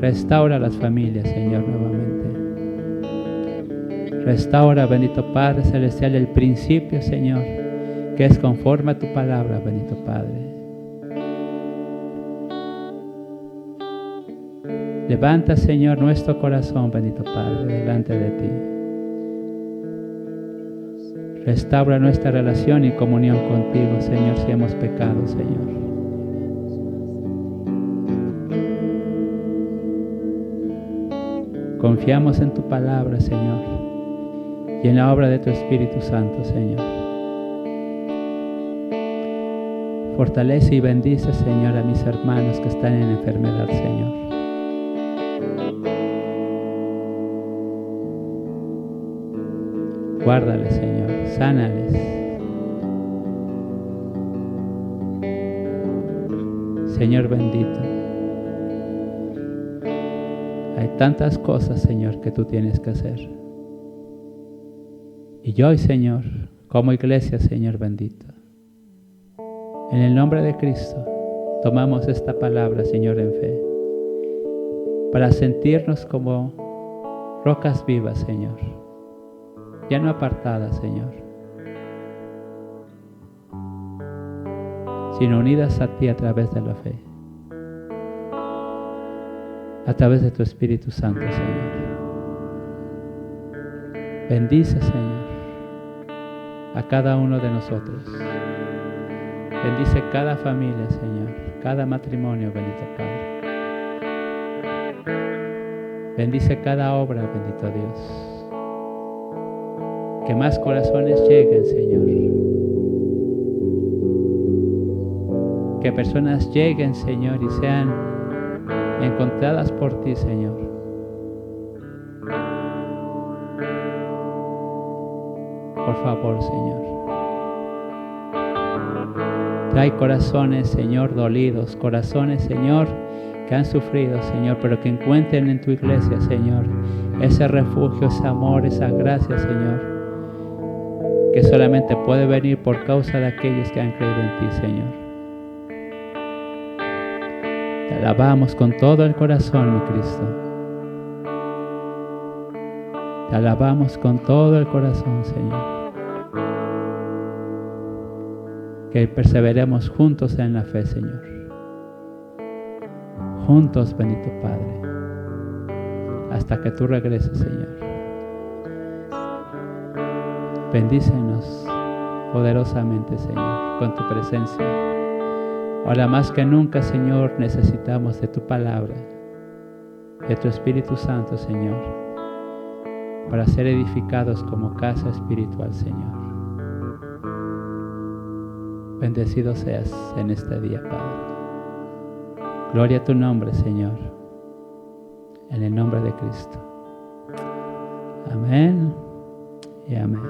Restaura las familias, Señor, nuevamente. Restaura, bendito Padre Celestial, el principio, Señor, que es conforme a tu palabra, bendito Padre. Levanta, Señor, nuestro corazón, bendito Padre, delante de ti. Restaura nuestra relación y comunión contigo, Señor, si hemos pecado, Señor. Confiamos en tu palabra, Señor, y en la obra de tu Espíritu Santo, Señor. Fortalece y bendice, Señor, a mis hermanos que están en enfermedad, Señor. Guárdales, Señor, sánales. Señor bendito, hay tantas cosas, Señor, que tú tienes que hacer. Y hoy, Señor, como iglesia, Señor bendito, en el nombre de Cristo, tomamos esta palabra, Señor, en fe, para sentirnos como rocas vivas, Señor, ya no apartadas, Señor, sino unidas a ti a través de la fe, a través de tu Espíritu Santo, Señor. Bendice, Señor, a cada uno de nosotros. Bendice cada familia, Señor, cada matrimonio, bendito Padre. Bendice cada obra, bendito Dios. Que más corazones lleguen, Señor. Que personas lleguen, Señor, y sean encontradas por ti, Señor. Por favor, Señor. Trae corazones, Señor, dolidos, corazones, Señor, que han sufrido, Señor, pero que encuentren en tu iglesia, Señor, ese refugio, ese amor, esa gracia, Señor, que solamente puede venir por causa de aquellos que han creído en ti, Señor. Te alabamos con todo el corazón, mi Cristo. Te alabamos con todo el corazón, Señor. Que perseveremos juntos en la fe, Señor. Juntos, bendito Padre, hasta que tú regreses, Señor. Bendícenos poderosamente, Señor, con tu presencia. Ahora más que nunca, Señor, necesitamos de tu palabra, de tu Espíritu Santo, Señor, para ser edificados como casa espiritual, Señor. Bendecido seas en este día, Padre. Gloria a tu nombre, Señor, en el nombre de Cristo. Amén y amén.